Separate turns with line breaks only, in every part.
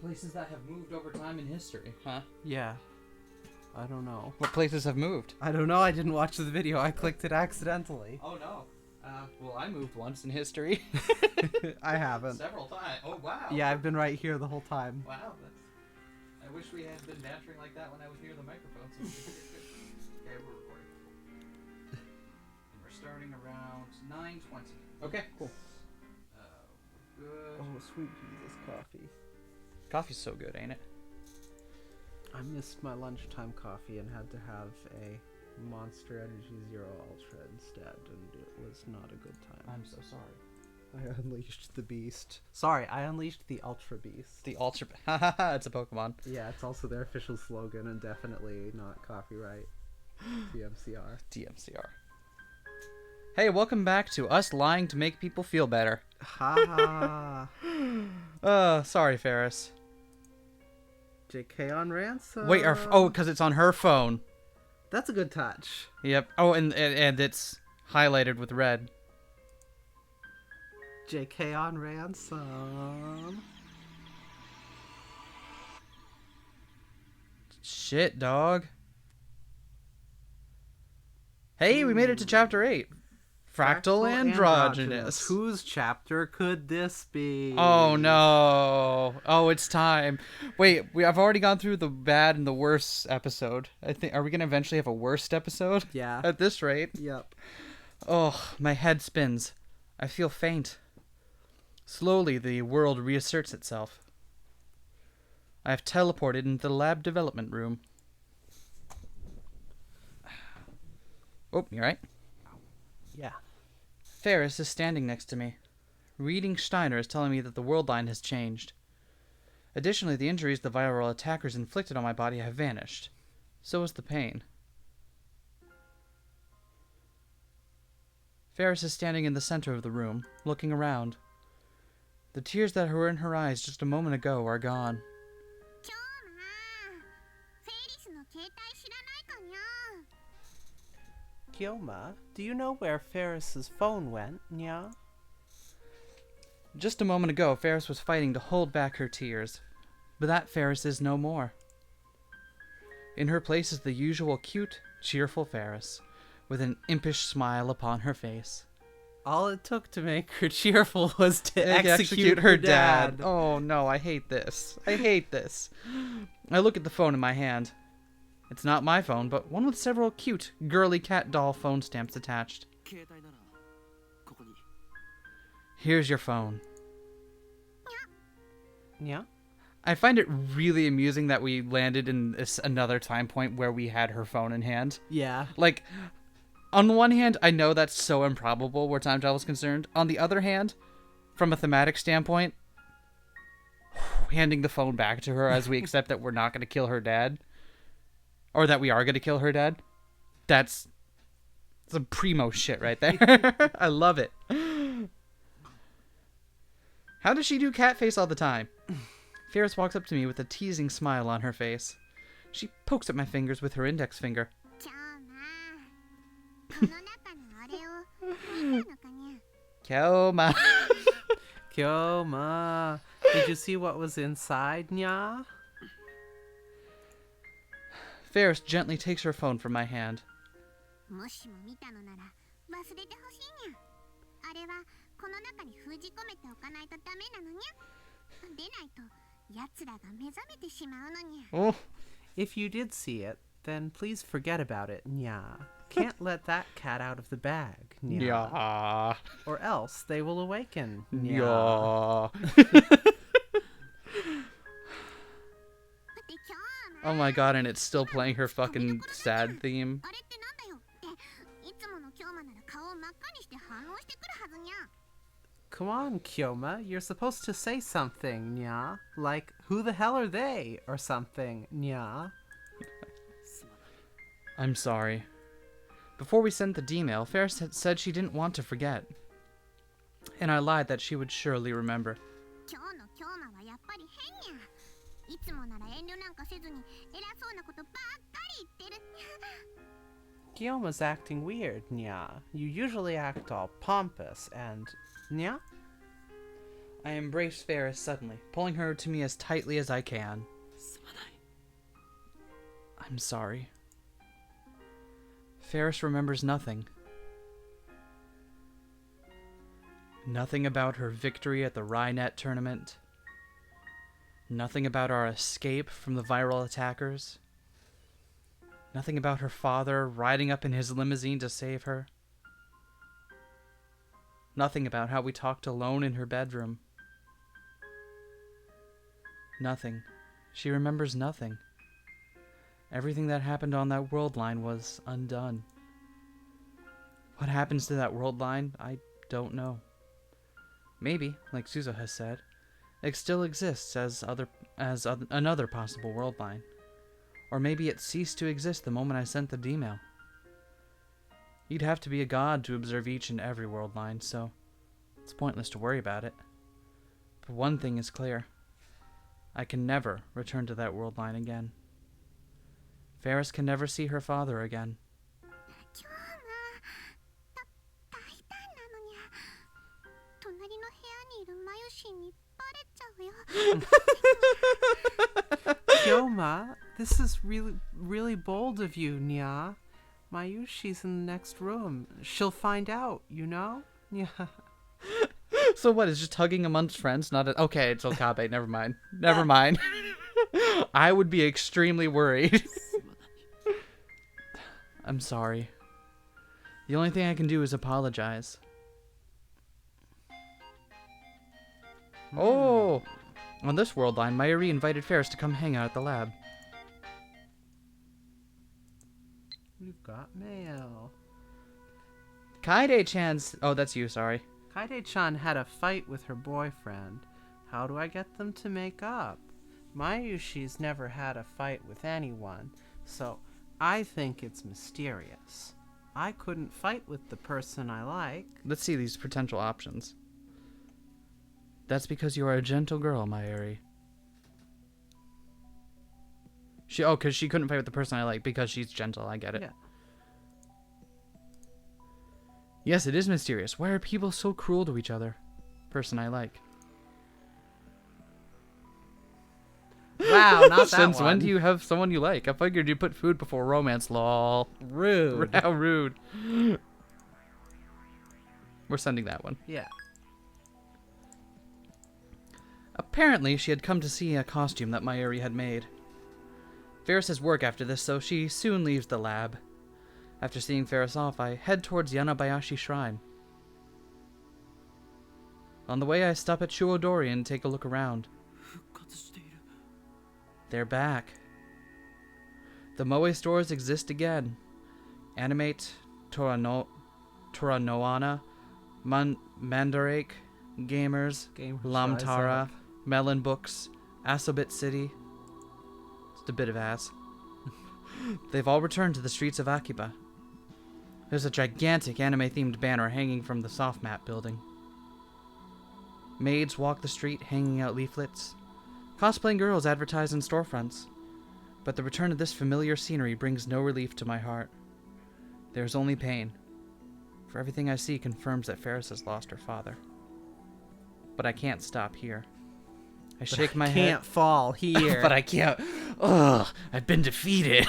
Places that have moved over time in history, huh?
Yeah. I don't know.
What places have moved?
I don't know. I didn't watch the video. I clicked it accidentally.
Oh, no. Well, I moved once in history.
I haven't.
Several times. Oh, wow.
Yeah, I've been right here the whole time.
Wow. I wish we had been bantering like that when I was near the microphone. So okay, we're recording. And we're starting around 9:20. Okay, cool. Good.
Oh, sweet Jesus, coffee.
Coffee's so good, ain't it?
I missed my lunchtime coffee and had to have a Monster Energy Zero Ultra instead, and it was not a good time.
I'm so sorry.
I unleashed the beast. Sorry, I unleashed the Ultra Beast.
The Ultra... Haha, it's a Pokemon.
Yeah, it's also their official slogan and definitely not copyright. DMCR.
DMCR. Hey, welcome back to us lying to make people feel better.
Ha
Sorry, Ferris.
JK on ransom.
Wait, because it's on her phone.
That's a good touch.
Yep. Oh, and it's highlighted with red.
JK on ransom.
Shit, dog. Hey, we made it to chapter 8. Fractal androgynous.
Whose chapter could this be?
Oh no! Oh, it's time. Wait, I've already gone through the bad and the worst episode. I think are we gonna eventually have a worst episode?
Yeah.
At this rate.
Yep.
Oh, my head spins. I feel faint. Slowly, the world reasserts itself. I have teleported into the lab development room. Oh, you right?
Yeah.
Ferris is standing next to me. Reading Steiner is telling me that the world line has changed. Additionally, the injuries the viral attackers inflicted on my body have vanished. So has the pain. Ferris is standing in the center of the room, looking around. The tears that were in her eyes just a moment ago are gone.
Kyoma, do you know where Ferris's phone went, nya?
Just a moment ago, Ferris was fighting to hold back her tears. But that Ferris is no more. In her place is the usual cute, cheerful Ferris, with an impish smile upon her face.
All it took to make her cheerful was to execute
her
her
dad.
dad.
Oh no, I hate this. I hate this. I look at the phone in my hand. It's not my phone, but one with several cute, girly cat doll phone stamps attached. Here's your phone.
Yeah?
I find it really amusing that we landed in another time point where we had her phone in hand.
Yeah.
Like, on the one hand, I know that's so improbable where time travel is concerned. On the other hand, from a thematic standpoint, handing the phone back to her as we accept that we're not going to kill her dad, or that we are going to kill her dad, that's some primo shit right there. I love it. How does she do cat face all the time? Ferris walks up to me with a teasing smile on her face. She pokes at my fingers with her index finger. Kyoma.
Kyoma, did you see what was inside, nya?
Ferris gently takes her phone from my hand. Oh.
If you did see it, then please forget about it, nya. Can't let that cat out of the bag, nya.
Yeah.
Or else they will awaken, nya.
Yeah. Oh my god, and it's still playing her fucking sad theme.
Come on, Kyoma, you're supposed to say something, nya. Like, who the hell are they? Or something, nya.
I'm sorry. Before we sent the D-mail, Ferris had said she didn't want to forget. And I lied that she would surely remember.
Kyoma's acting weird, nya. You usually act all pompous and... nya?
I embrace Ferris suddenly, pulling her to me as tightly as I can. I'm sorry. Ferris remembers nothing. Nothing about her victory at the Rhinet tournament. Nothing about our escape from the viral attackers. Nothing about her father riding up in his limousine to save her. Nothing about how we talked alone in her bedroom. Nothing. She remembers nothing. Everything that happened on that world line was undone. What happens to that world line, I don't know. Maybe, like Suzu has said, it still exists as another possible world line. Or maybe it ceased to exist the moment I sent the email. You'd have to be a god to observe each and every world line, so it's pointless to worry about it. But one thing is clear. I can never return to that world line again. Ferris can never see her father again.
Kyoma, this is really bold of you, Nya. Mayushi's in the next room. She'll find out, you know? Yeah.
So what, is just hugging amongst friends not a... Okay, it's Okabe, never mind. Never mind. I would be extremely worried. I'm sorry. The only thing I can do is apologize. Oh! On this world line, Mayuri invited Ferris to come hang out at the lab.
We've got mail.
Kaide-chan's... Oh, that's you, sorry.
Kaide-chan had a fight with her boyfriend. How do I get them to make up? Mayushi's never had a fight with anyone, so I think it's mysterious. I couldn't fight with the person I like.
Let's see these potential options. That's because you are a gentle girl, Mayuri. Because she couldn't fight with the person I like because she's gentle. I get it.
Yeah.
Yes, it is mysterious. Why are people so cruel to each other? Person I like.
Wow, not that
Since
one.
when do you have someone you like? I figured you put food before romance, lol.
Rude.
How rude. We're sending that one.
Yeah.
Apparently, she had come to see a costume that Mayuri had made. Ferris has work after this, so she soon leaves the lab. After seeing Ferris off, I head towards Yanabayashi Shrine. On the way, I stop at Shuodori and take a look around. They're back. The Moe stores exist again. Animate, Toranoana, Mandarake, Gamers, Lamtara, Melon Books, Asobit City. Just a bit of ass. They've all returned to the streets of Akiba. There's a gigantic anime-themed banner hanging from the soft-map building. Maids walk the street hanging out leaflets. Cosplaying girls advertise in storefronts. But the return of this familiar scenery brings no relief to my heart. There's only pain. For everything I see confirms that Ferris has lost her father. But I can't stop here. I shake my head.
Can't fall here.
But I can't. Ugh, I've been defeated.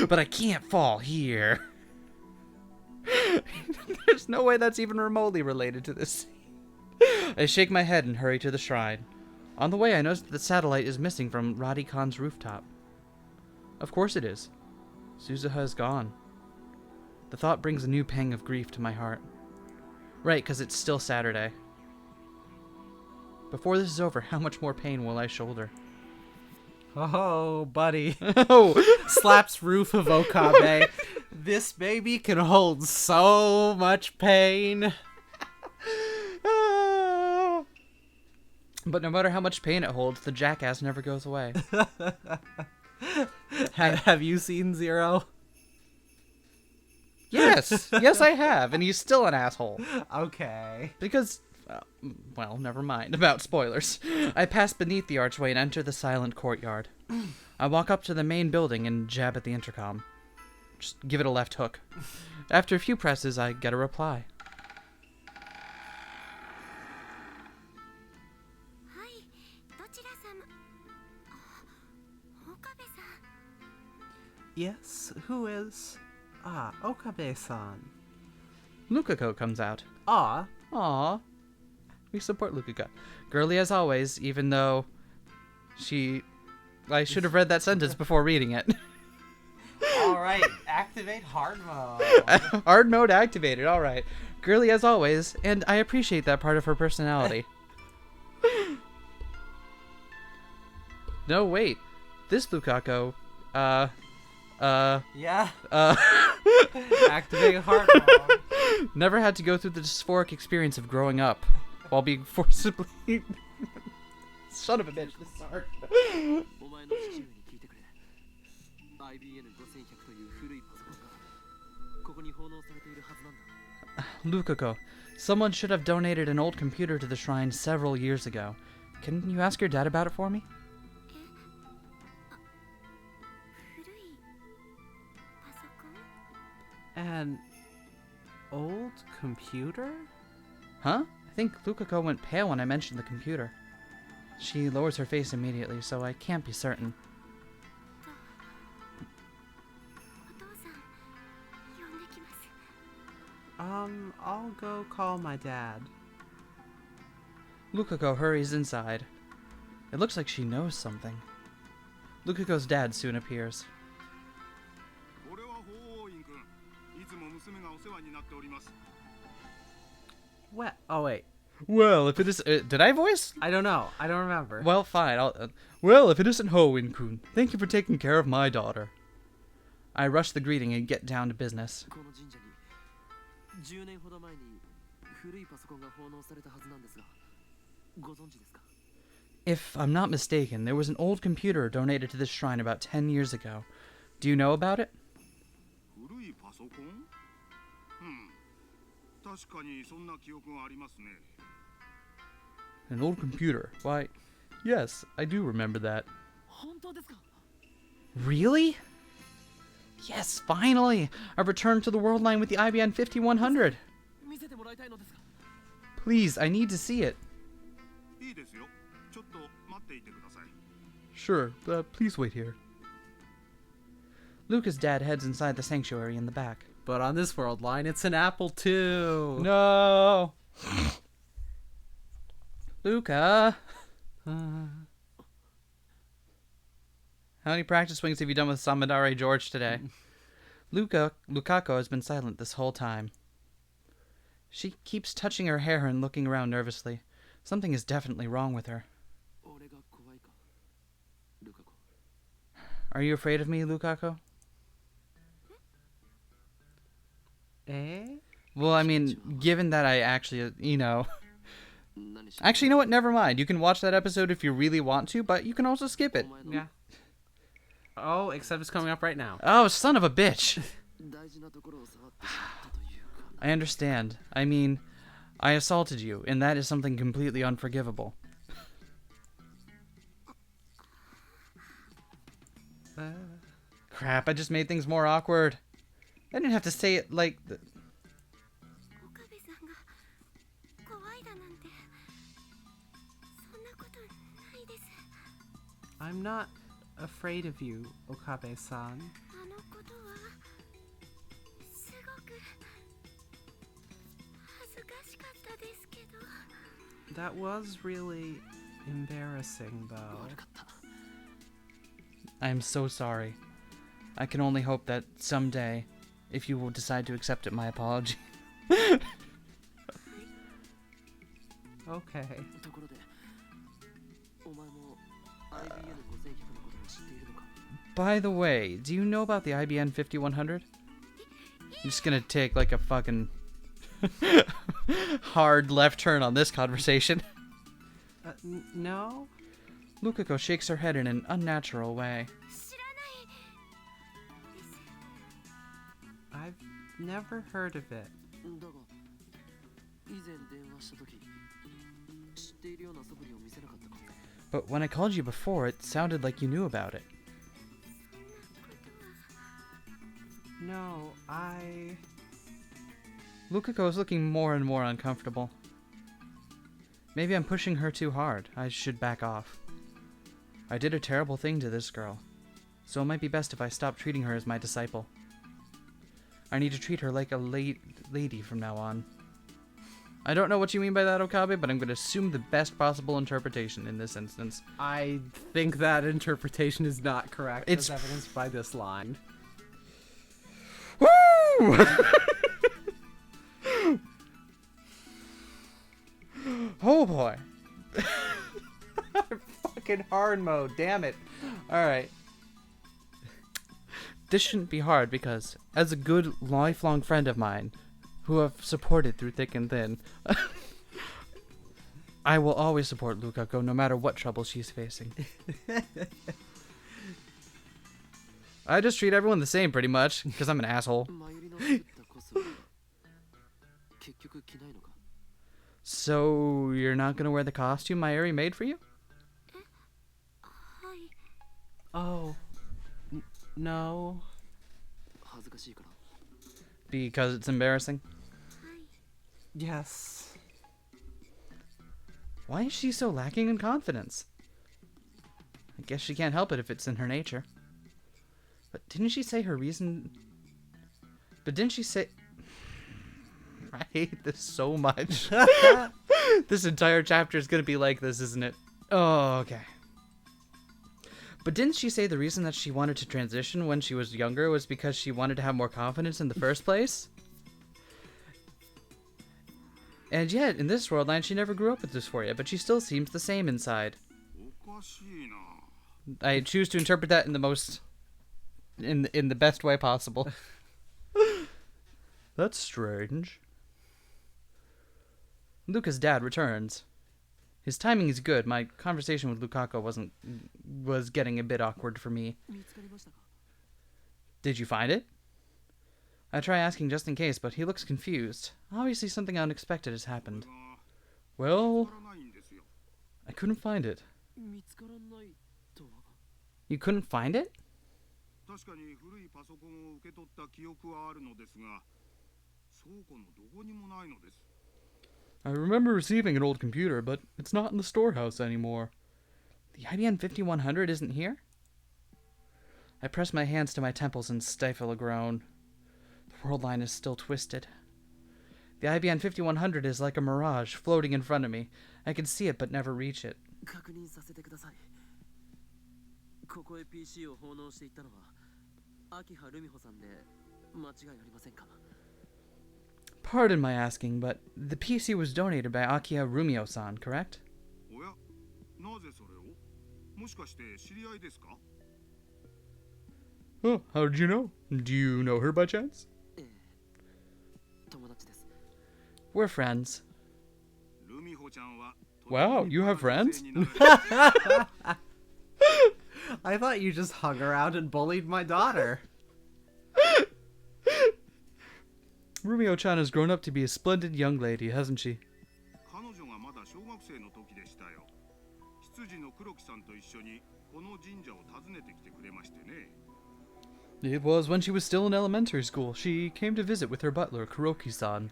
But I can't fall here. There's no way that's even remotely related to this. I shake my head and hurry to the shrine. On the way, I notice that the satellite is missing from Radikon's rooftop. Of course it is. Suzuha is gone. The thought brings a new pang of grief to my heart. Right, because it's still Saturday. Before this is over, how much more pain will I shoulder?
Oh, buddy.
Oh!
Slaps roof of Okabe. This baby can hold so much pain.
But no matter how much pain it holds, the jackass never goes away.
Have you seen Zero?
Yes! Yes, I have, and he's still an asshole.
Okay.
Because, well, never mind about spoilers. I pass beneath the archway and enter the silent courtyard. I walk up to the main building and jab at the intercom. Just give it a left hook. After a few presses, I get a reply.
Yes, who is... Ah, Okabe-san.
Lukako comes out.
Ah,
Aw. We support Lukako. Girly as always, even though I should have read that sentence before reading it.
alright, activate hard mode.
Hard mode activated, alright. Girly as always, and I appreciate that part of her personality. No, wait. This Lukako,
Yeah,
uh,
activate hard mode.
never had to go through the dysphoric experience of growing up while being forcibly... Son of a bitch, this is hard. Lukako, someone should have donated an old computer to the shrine several years ago. Can you ask your dad about it for me?
An old computer?
Huh? I think Lukako went pale when I mentioned the computer. She lowers her face immediately, so I can't be certain.
I'll go call my dad.
Lukako hurries inside. It looks like she knows something. Lukako's dad soon appears.
What? Oh, wait.
Well, if it is... did I voice?
I don't know. I don't remember.
Well, fine. Well, if it isn't Hoin-kun, thank you for taking care of my daughter. I rush the greeting and get down to business. If I'm not mistaken, there was an old computer donated to this shrine about 10 years ago. Do you know about it? An old computer? Why, yes, I do remember that. Really? Yes, finally! I've returned to the world line with the IBM 5100. Please, I need to see it. Sure, please wait here. Luca's dad heads inside the sanctuary in the back.
But on this world line, it's an Apple II.
No! Luca! How many practice swings have you done with Samadare George today? Lukako has been silent this whole time. She keeps touching her hair and looking around nervously. Something is definitely wrong with her. Are you afraid of me, Lukako?
Eh?
Well, I mean, given that I actually, Actually, you know what? Never mind. You can watch that episode if you really want to, but you can also skip it.
Yeah. Oh, except it's coming up right now.
Oh, son of a bitch! I understand. I mean, I assaulted you, and that is something completely unforgivable. Crap, I just made things more awkward. I didn't have to say it like...
I'm not afraid of you, Okabe-san. That was really embarrassing, though.
I am so sorry. I can only hope that someday, if you will decide to accept it, my apology.
Okay.
By the way, do you know about the IBM 5100? I'm just gonna take like a fucking hard left turn on this conversation.
No?
Lukako shakes her head in an unnatural way.
I've never heard of it.
But when I called you before, it sounded like you knew about it.
No,
Lukako is looking more and more uncomfortable. Maybe I'm pushing her too hard. I should back off. I did a terrible thing to this girl. So it might be best if I stop treating her as my disciple. I need to treat her like a lady from now on. I don't know what you mean by that, Okabe, but I'm going to assume the best possible interpretation in this instance.
I think that interpretation is not correct,
It's
as evidenced by this line.
Woo! Oh boy.
Fucking hard mode, damn it.
Alright. This shouldn't be hard because, as a good lifelong friend of mine, who I've supported through thick and thin, I will always support Lukako no matter what trouble she's facing. I just treat everyone the same pretty much, because I'm an asshole. So, you're not gonna wear the costume Mayuri made for you?
Oh. No.
Because it's embarrassing?
Yes.
Why is she so lacking in confidence? I guess she can't help it if it's in her nature. But didn't she say her reason... But didn't she say... I hate this so much. This entire chapter is going to be like this, isn't it? Oh, okay. But didn't she say the reason that she wanted to transition when she was younger was because she wanted to have more confidence in the first place? And yet, in this world line, she never grew up with dysphoria, but she still seems the same inside. I choose to interpret that in the most... in the best way possible. That's strange. Luca's dad returns. His timing is good. My conversation with Lukako was getting a bit awkward for me. Did you find it? I try asking just in case, but he looks confused. Obviously something unexpected has happened. Well, I couldn't find it. You couldn't find it? I remember receiving an old computer, but it's not in the storehouse anymore. The IBM 5100 isn't here? I press my hands to my temples and stifle a groan. The world line is still twisted. The IBM 5100 is like a mirage floating in front of me. I can see it but never reach it. Pardon my asking, but the PC was donated by Akiha Rumio-san, correct? Oh, how did you know? Do you know her by chance? We're friends. Wow, you have friends?
I thought you just hung around and bullied my daughter.
Rumio-chan has grown up to be a splendid young lady, hasn't she? It was when she was still in elementary school. She came to visit with her butler, Kuroki-san.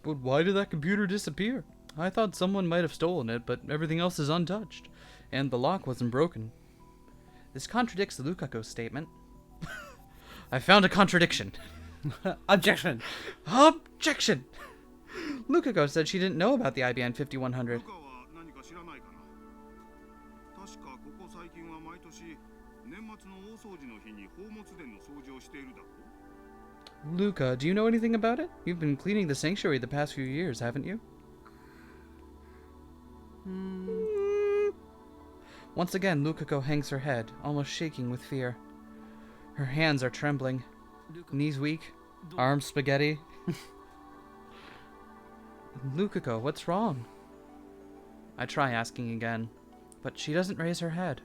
But why did that computer disappear? I thought someone might have stolen it, but everything else is untouched. And the lock wasn't broken. This contradicts Lukako's statement. I found a contradiction.
Objection!
Objection! Lukako said she didn't know about the IBM 5100. Luca, do you know anything about it? You've been cleaning the sanctuary the past few years, haven't you? Once again, Lukako hangs her head, almost shaking with fear. Her hands are trembling, knees weak, arms spaghetti. Lukako, what's wrong? I try asking again, but she doesn't raise her head.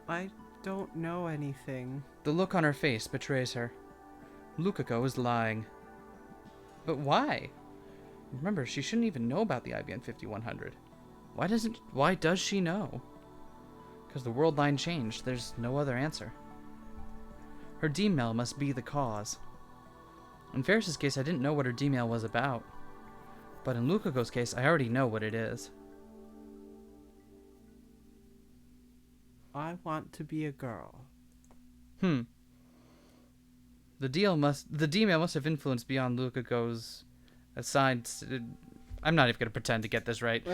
I don't know anything.
The look on her face betrays her. Lukako is lying. But why? Remember, she shouldn't even know about the IBM 5100. Why does she know? Because the world line changed. There's no other answer. Her D-mail must be the cause. In Ferris's case, I didn't know what her D-mail was about. But in Lukako's case, I already know what it is.
I want to be a girl.
The D-mail must have influenced beyond Lukako's assigned... I'm not even going to pretend to get this right.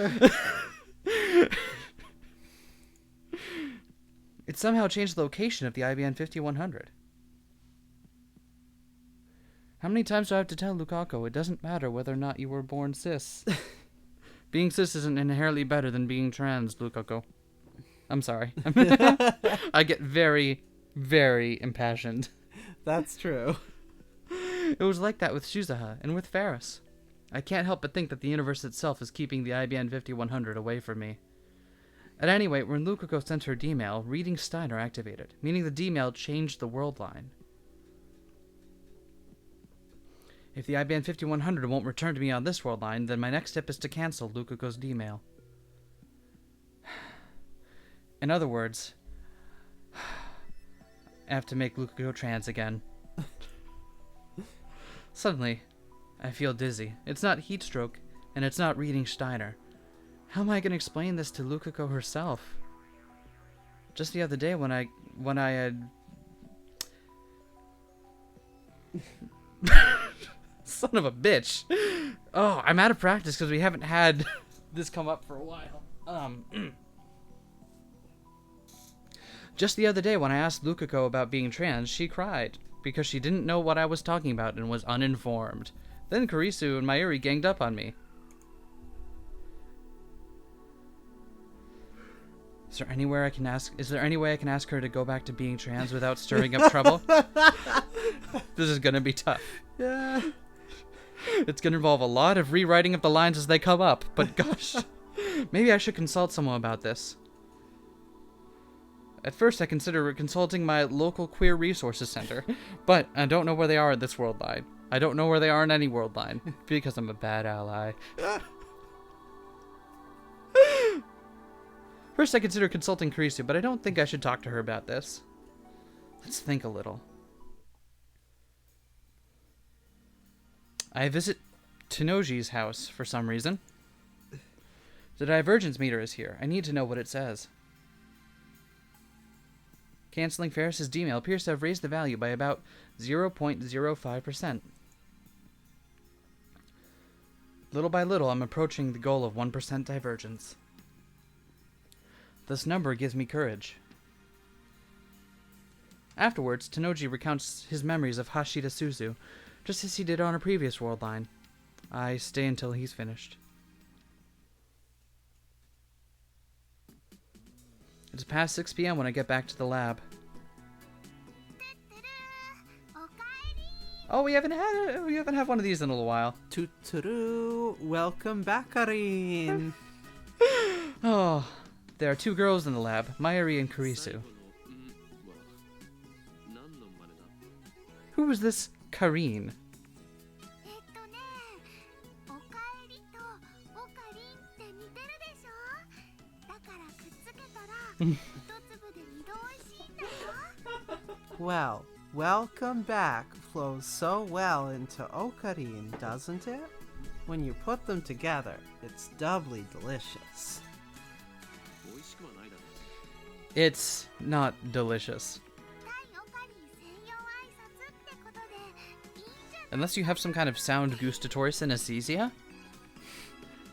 It somehow changed the location of the IBN 5100. How many times do I have to tell Lukaku it doesn't matter whether or not you were born cis? Being cis isn't inherently better than being trans, Lukaku. I'm sorry. I get very, very impassioned.
That's true.
It was like that with Shuzaha and with Ferris. I can't help but think that the universe itself is keeping the IBN 5100 away from me. At any rate, when Lukaku sent her D-mail, reading Steiner activated, meaning the D-mail changed the world line. If the IBN 5100 won't return to me on this world line, then my next step is to cancel Lukaku's D-mail. In other words, I have to make Lukaku trans again. Suddenly, I feel dizzy. It's not heat stroke, and it's not reading Steiner. How am I going to explain this to Lukaku herself? Just the other day when I had... Son of a bitch. Oh, I'm out of practice because we haven't had this come up for a while. Just the other day when I asked Lukaku about being trans, she cried because she didn't know what I was talking about and was uninformed. Then Kurisu and Mayuri ganged up on me. Is there any way I can ask her to go back to being trans without stirring up trouble? This is gonna be tough.
Yeah.
It's gonna involve a lot of rewriting of the lines as they come up, but gosh, maybe I should consult someone about this. At first I considered consulting my local queer resources center, but I don't know where they are in this world line. I don't know where they are in any world line, because I'm a bad ally. First I considered consulting Kurisu, but I don't think I should talk to her about this. Let's think a little. I visit Tenoji's house for some reason. The divergence meter is here. I need to know what it says. Canceling Ferris's D-mail appears to have raised the value by about 0.05%. Little by little, I'm approaching the goal of 1% divergence. This number gives me courage. Afterwards, Tenoji recounts his memories of Hashida Suzu, just as he did on a previous world line. I stay until he's finished. It's past 6 p.m. when I get back to the lab. Oh, we haven't had one of these in a little while.
Tuturu, welcome back, Karin.
Oh, there are two girls in the lab, Mayuri and Kurisu. Who is this Karin?
Well, welcome back flows so well into Okarin, doesn't it? When you put them together, it's doubly delicious.
It's not delicious. Unless you have some kind of sound gustatory synesthesia?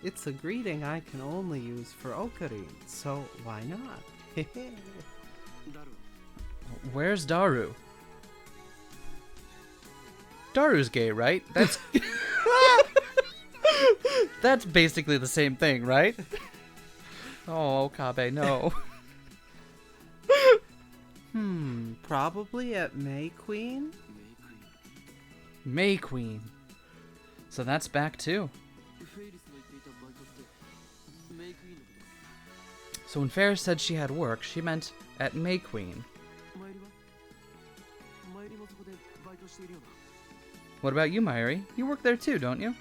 It's a greeting I can only use for Okarin, so why not?
Where's Daru? Daru's gay, right? That's that's basically the same thing, right? Oh, Okabe, no.
Probably at May Queen?
May Queen. So that's back too. So when Ferris said she had work, she meant at May Queen. What about you, Mayuri? You work there too, don't you?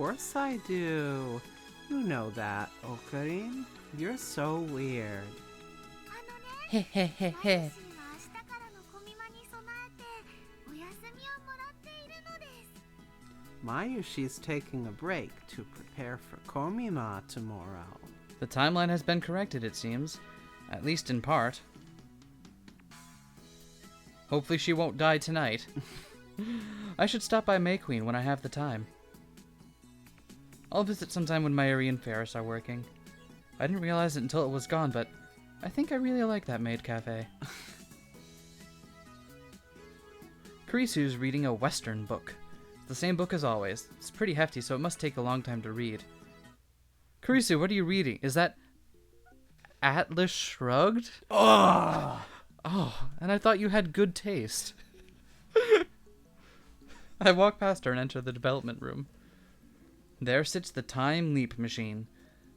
course I do. You know that, Okarin. You're so weird.
Heh heh heh heh.
Mayushi's taking a break to prepare for Komima tomorrow.
The timeline has been corrected, it seems. At least in part. Hopefully she won't die tonight. I should stop by May Queen when I have the time. I'll visit sometime when Mayuri and Ferris are working. I didn't realize it until it was gone, but I think I really like that maid cafe. Kurisu's reading a Western book. It's the same book as always. It's pretty hefty, so it must take a long time to read. Kurisu, what are you reading? Is that Atlas Shrugged?
Oh!
Oh, and I thought you had good taste. I walk past her and enter the development room. There sits the time leap machine.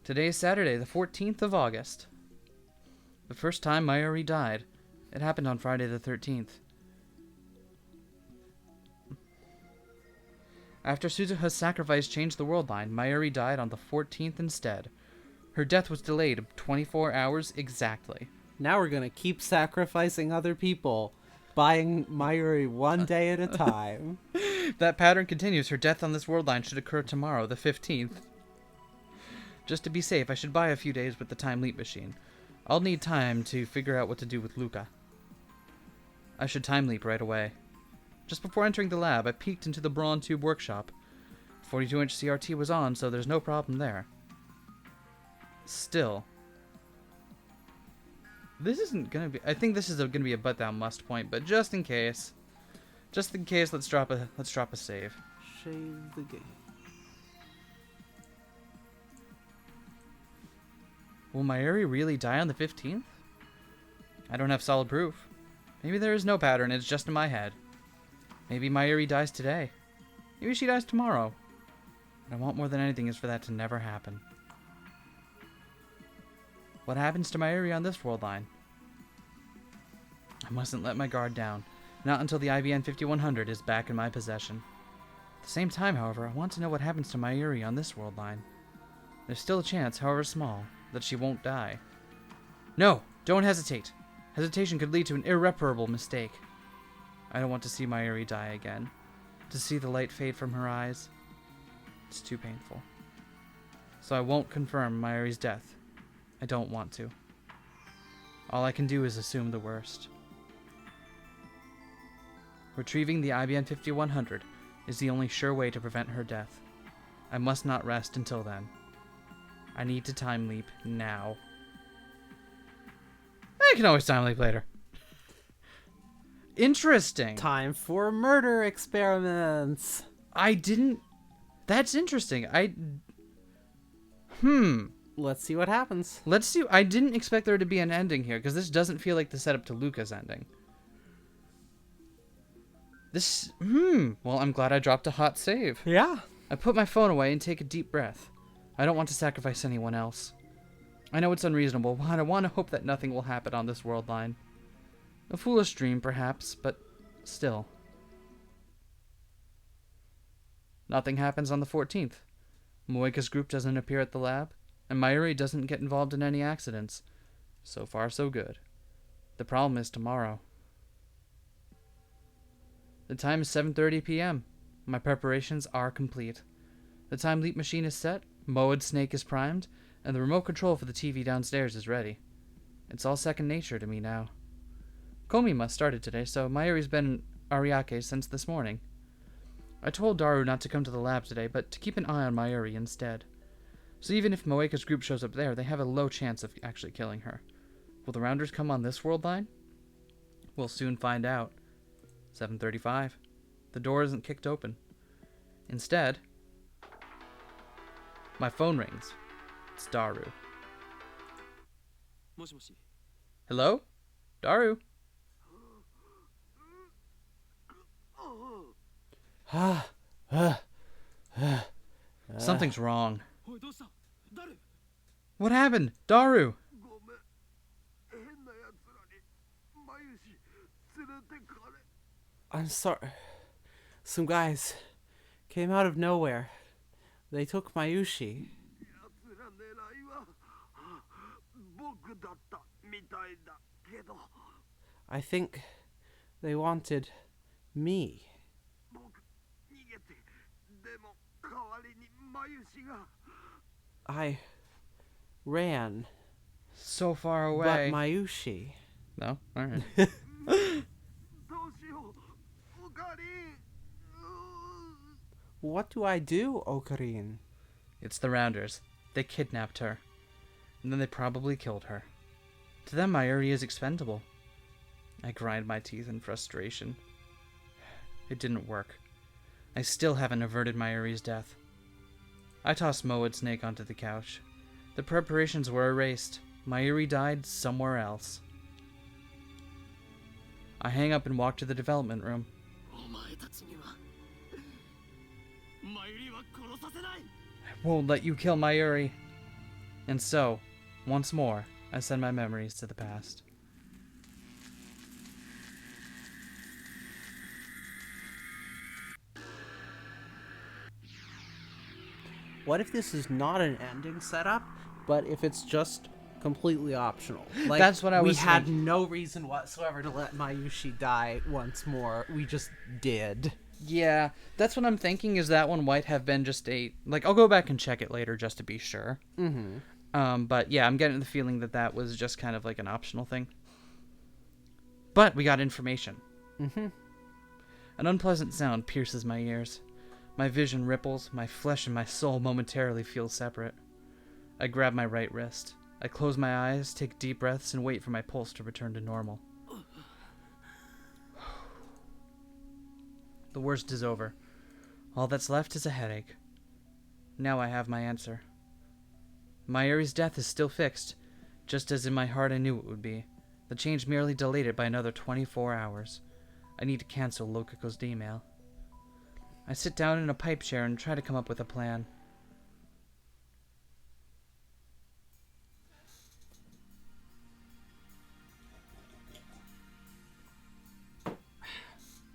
Today is Saturday, the 14th of August. The first time Mayuri died. It happened on Friday the 13th. After Suzuha's sacrifice changed the world line, Mayuri died on the 14th instead. Her death was delayed 24 hours exactly.
Now we're gonna keep sacrificing other people, buying Mayuri one day at a time.
That pattern continues. Her death on this world line should occur tomorrow, the 15th. Just to be safe, I should buy a few days with the time leap machine. I'll need time to figure out what to do with Luca. I should time leap right away. Just before entering the lab, I peeked into the Brawn Tube workshop. 42-inch CRT was on, so there's no problem there. Still, this isn't gonna be. I think this is gonna be a but thou must point, but just in case, let's drop a save.
Shave the game.
Will Mayuri really die on the 15th? I don't have solid proof. Maybe there is no pattern. It's just in my head. Maybe Mayuri dies today. Maybe she dies tomorrow. What I want more than anything is for that to never happen. What happens to Mayuri on this world line? I mustn't let my guard down. Not until the IBN 5100 is back in my possession. At the same time, however, I want to know what happens to Mayuri on this world line. There's still a chance, however small, that she won't die. No! Don't hesitate! Hesitation could lead to an irreparable mistake. I don't want to see Mayuri die again. To see the light fade from her eyes. It's too painful. So I won't confirm Mayuri's death. I don't want to. All I can do is assume the worst. Retrieving the IBN 5100 is the only sure way to prevent her death. I must not rest until then. I need to time leap now. I can always time leap later. Interesting.
Time for murder experiments.
That's interesting.
Let's see what happens.
Let's see. I didn't expect there to be an ending here, because this doesn't feel like the setup to Luca's ending. Well, I'm glad I dropped a hot save.
Yeah.
I put my phone away and take a deep breath. I don't want to sacrifice anyone else. I know it's unreasonable, but I want to hope that nothing will happen on this world line. A foolish dream, perhaps, but still. Nothing happens on the 14th. Moeka's group doesn't appear at the lab, and Mayuri doesn't get involved in any accidents. So far, so good. The problem is tomorrow. The time is 7:30 p.m. My preparations are complete. The time leap machine is set, Moed's snake is primed, and the remote control for the TV downstairs is ready. It's all second nature to me now. Komima started today, so Mayuri's been in Ariake since this morning. I told Daru not to come to the lab today, but to keep an eye on Mayuri instead. So even if Moeka's group shows up there, they have a low chance of actually killing her. Will the Rounders come on this world line? We'll soon find out. 7:35. The door isn't kicked open. Instead, my phone rings. It's Daru. Hello? Daru? Something's wrong. What happened? Daru!
I'm sorry. Some guys came out of nowhere. They took Mayushi.
奴ら狙いは僕だったみたいだけど
I think they wanted me.
僕逃げてでも代わりにマユシが
I ran,
So far
but
away.
Mayushi.
No? Alright.
どうしようオカリン
What do I do, Okarin?
It's the Rounders. They kidnapped her. And then they probably killed her. To them, Mayuri is expendable. I grind my teeth in frustration. It didn't work. I still haven't averted Mayuri's death. I tossed Moed Snake onto the couch. The preparations were erased. Mayuri died somewhere else. I hang up and walk to the development room.
お前たちにはマユリは殺させない
I won't let you kill Mayuri. And so, once more, I send my memories to the past.
What if this is not an ending setup, but if it's just completely optional? Like,
That's what I was
We had
thinking.
no reason whatsoever to let Mayushi die once more. We just did.
Yeah, that's what I'm thinking, is that one might have been just a... Like, I'll go back and check it later just to be sure.
Mm-hmm.
But yeah, I'm getting the feeling that that was just kind of like an optional thing. But we got information.
Mm-hmm.
An unpleasant sound pierces my ears. My vision ripples, my flesh and my soul momentarily feel separate. I grab my right wrist. I close my eyes, take deep breaths, and wait for my pulse to return to normal. The worst is over. All that's left is a headache. Now I have my answer. Mayuri's death is still fixed, just as in my heart I knew it would be. The change merely delayed it by another 24 hours. I need to cancel Lokako's email. I sit down in a pipe chair and try to come up with a plan.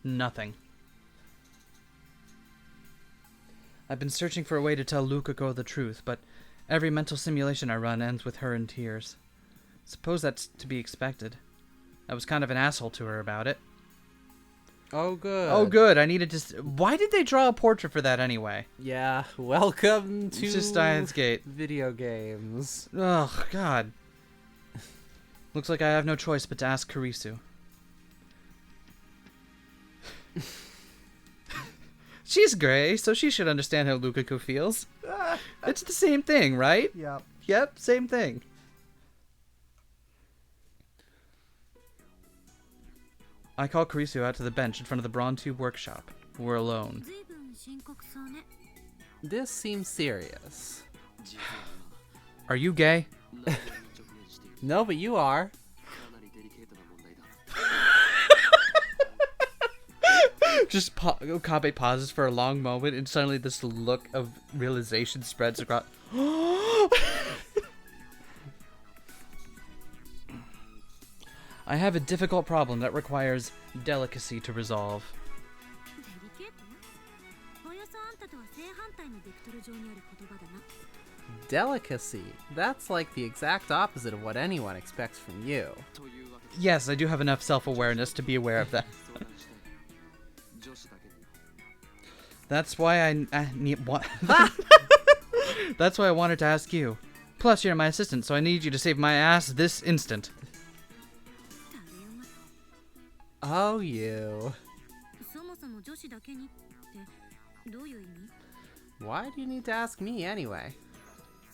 Nothing. I've been searching for a way to tell Lukako the truth, but every mental simulation I run ends with her in tears. Suppose that's to be expected. I was kind of an asshole to her about it.
Oh, good.
Oh, good. I needed to... Why did they draw a portrait for that anyway?
Yeah, welcome to
Steins Gate.
video games.
Oh, God. Looks like I have no choice but to ask Kurisu. She's gray, so she should understand how Lukako feels. It's the same thing, right?
Yep.
Yep, same thing. I call Kurisu out to the bench in front of the Brawn Tube workshop. We're alone.
This seems serious.
Are you gay?
No, but you are.
Just Okabe pauses for a long moment, and suddenly this look of realization spreads across. I have a difficult problem that requires delicacy to resolve.
Delicacy. That's like the exact opposite of what anyone expects from you.
Yes, I do have enough self-awareness to be aware of that. That's why I need what? That's why I wanted to ask you. Plus, you're my assistant, so I need you to save my ass this instant.
Oh, you. Why do you need to ask me anyway?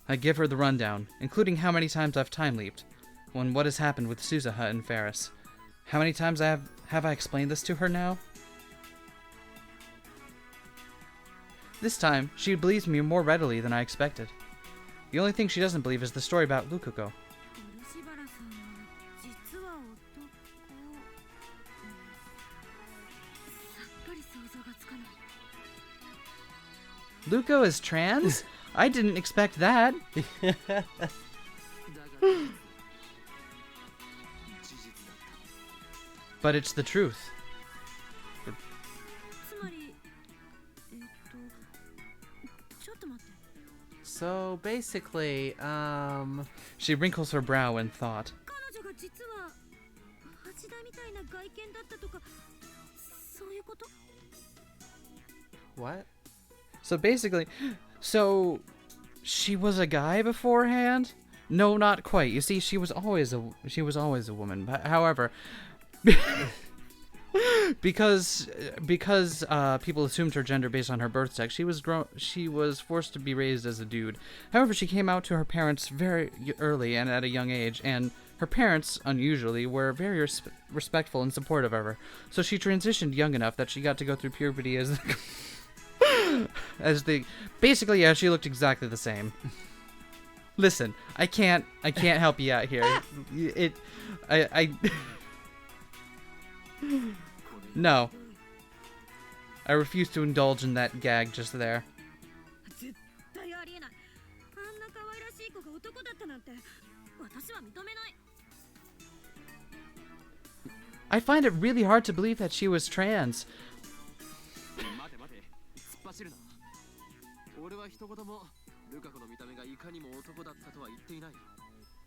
I give her the rundown, including how many times I've time leaped, when what has happened with Suzuha and Ferris. How many times have I explained this to her now? This time, she believes me more readily than I expected. The only thing she doesn't believe is the story about Lukako. Luko is trans? I didn't expect that. But it's the truth.
So basically,
She wrinkles her brow in thought.
what?
So basically, so she was a guy beforehand? No, not quite. You see, she was always a woman. But however, because people assumed her gender based on her birth sex, she was forced to be raised as a dude. However, she came out to her parents very early and at a young age, and her parents, unusually, were very respectful and supportive of her. So she transitioned young enough that she got to go through puberty as basically, yeah, she looked exactly the same. Listen, I can't help you out here. No. I refuse to indulge in that gag just there. I find it really hard to believe that she was trans.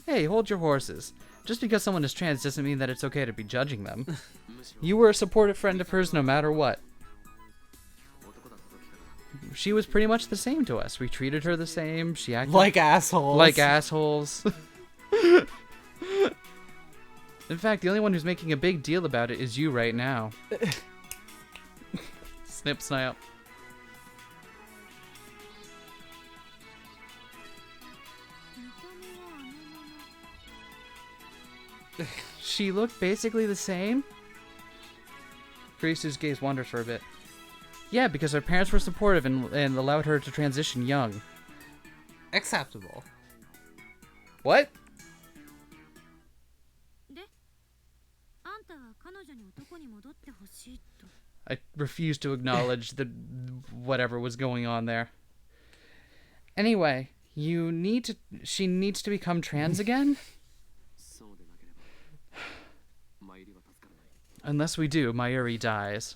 Hey, hold your horses. Just because someone is trans doesn't mean that it's okay to be judging them. You were a supportive friend of hers no matter what. She was pretty much the same to us. We treated her the same. She acted
Like assholes.
like assholes. In fact, the only one who's making a big deal about it is you right now. Snip, snap. She looked basically the same? Kurisu's gaze wanders for a bit. Yeah, because her parents were supportive and allowed her to transition young.
Acceptable.
What? I refuse to acknowledge whatever was going on there. Anyway, she needs to become trans again? Unless we do, Mayuri dies.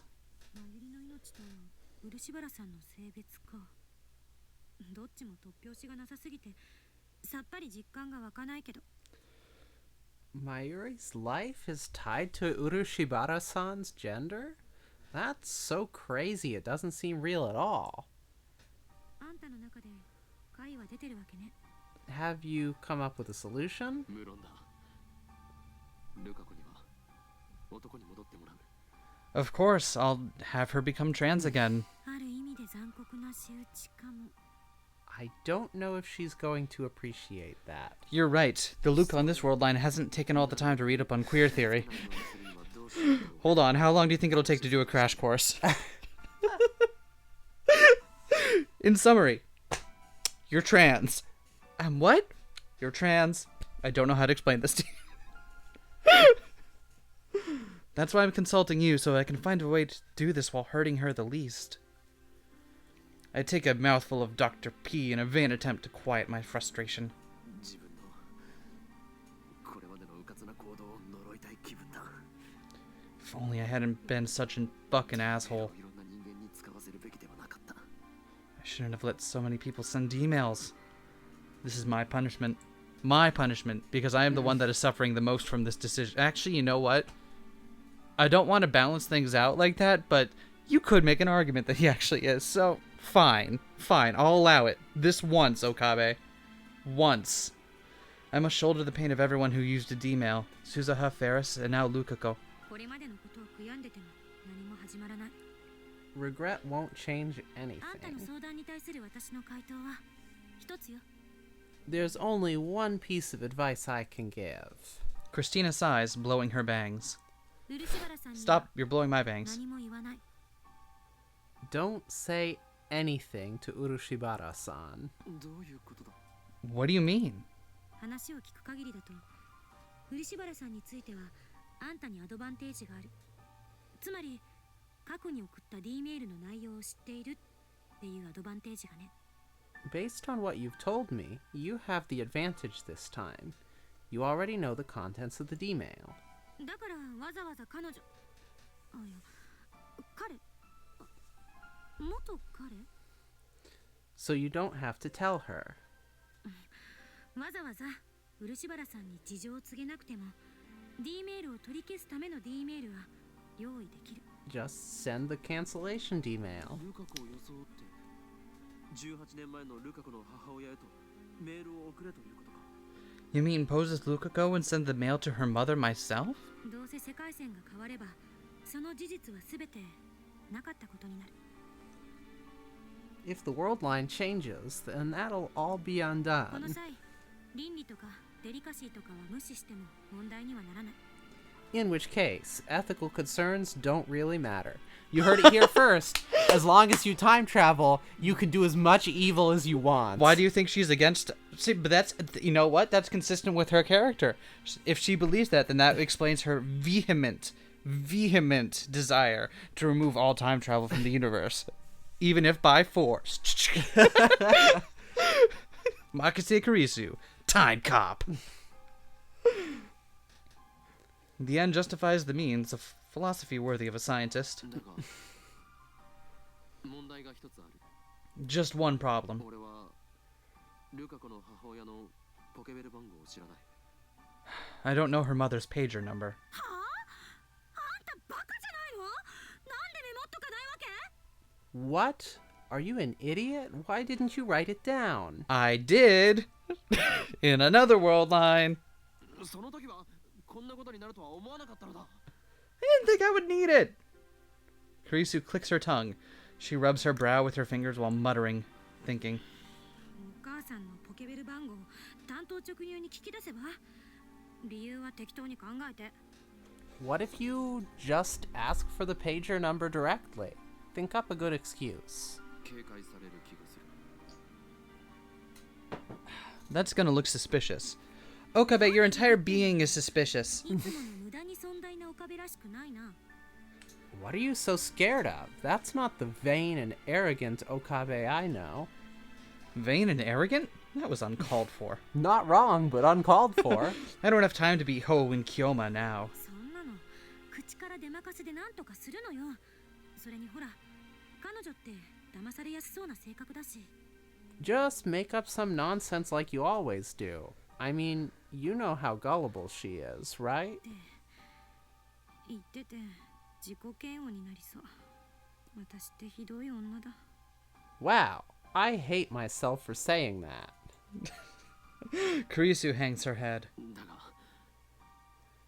Mayuri's life is tied to Urushibara-san's gender? That's so crazy, it doesn't seem real at all. Have you come up with a solution?
Of course, I'll have her become trans again.
I don't know if she's going to appreciate that.
You're right. The Luke on this world line hasn't taken all the time to read up on queer theory. Hold on, how long do you think it'll take to do a crash course? In summary, you're trans. What? You're trans. I don't know how to explain this to you. That's why I'm consulting you, so I can find a way to do this while hurting her the least. I take a mouthful of Dr. P in a vain attempt to quiet my frustration. If only I hadn't been such a fucking asshole. I shouldn't have let so many people send emails. This is my punishment. My punishment, because I am the one that is suffering the most from this decision. Actually, you know what? I don't want to balance things out like that, but you could make an argument that he actually is, so fine. Fine, I'll allow it. This once, Okabe. Once. I must shoulder the pain of everyone who used a D-mail. Suzuha, Ferris, and now Lukako.
Regret won't change anything. There's only one piece of advice I can give.
Christina sighs, blowing her bangs. Stop, you're blowing my bangs.
Don't say anything to Urushibara-san.
What do you mean?
Based on what you've told me, you have the advantage this time. You already know the contents of the D-mail. so you don't have to tell her.
わざわざ漆原さんに事情を告げなくても D メールを取り消すための D メールは用意できる。
Just send the cancellation D mail.
ルカ子を装って18年前のルカ子の母親へとメールを送れということか。
You mean pose as Lukako and send the mail to her mother myself?
どうせ世界線が変わればその事実は全てなかったことになる。
If the world line changes, then that'll all be
この
undone.
際倫理とかデリカシーとかは無視しても問題にはならない。
In which case, ethical concerns don't really matter. You heard it here first. As long as you time travel, you can do as much evil as you want.
Why do you think she's against... See, but that's... You know what? That's consistent with her character. If she believes that, then that explains her vehement desire to remove all time travel from the universe. Even if by force. Makase Kurisu, time cop. The end justifies the means, a philosophy worthy of a scientist.
だが問題が一つある。
Just one problem.
俺はルカ子の母親のポケベル番号を知らない。
I don't know her mother's pager number.
はあ？あんたバカじゃないの？なんでメモっとかないわけ？
What? Are you an idiot? Why didn't you write it down?
I did! In another world line.
その時はこんなことになるとは思わなかったのだ。
I didn't think I would need it. Kurisu clicks her tongue. She rubs her brow with her fingers while muttering, thinking.
お母さんのポケベル番号担当直入に聞き出せば？理由は適当に考えて。
What if you just ask for the pager number directly? Think up a good excuse.
警戒される気がする。
That's gonna look suspicious. Okabe, your entire being is suspicious.
いつもの無駄に尊大な岡部らしくないな。
What are you so scared of? That's not the vain and arrogant Okabe I know.
Vain and arrogant? That was uncalled for.
Not wrong, but uncalled for.
I don't have time to be Ho in Kyoma now.
そんなの口から出まかせでなんとかするのよ。それにほら、彼女って騙されやすそうな性格だし。
Just make up some nonsense like you always do. I mean, you know how gullible she is, right?
言ってて自己嫌悪になりそう。私ってひどい女だ。
Wow, I hate myself for saying that.
Kurisu hangs her head.
だが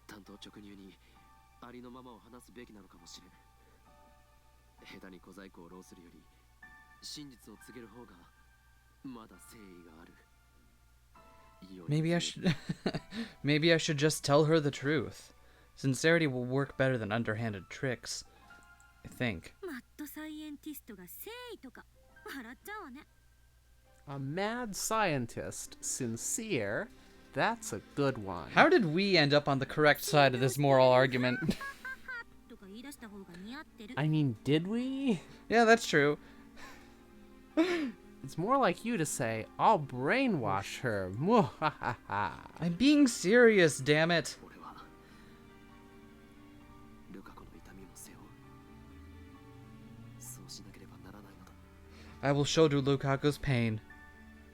担当直入にありのままを話すべきなのかもしれん。下手に小細工を浪するより真実を告げる方がまだ誠意がある。
Maybe I should... Maybe I should just tell her the truth. Sincerity will work better than underhanded tricks. I think.
マッドサイエンティストが誠意とか笑っちゃうわね。
A mad scientist, sincere. That's a good one.
How did we end up on the correct side of this moral argument?
とか言い出した方が似合ってる。
I mean, did we?
Yeah, that's true.
It's more like you to say, I'll brainwash her. Mwahaha.
I'm being serious, damn it.
俺はルカ子の痛みも背負う。そうしなければならないのだ。
I will shoulder Lukaku's pain.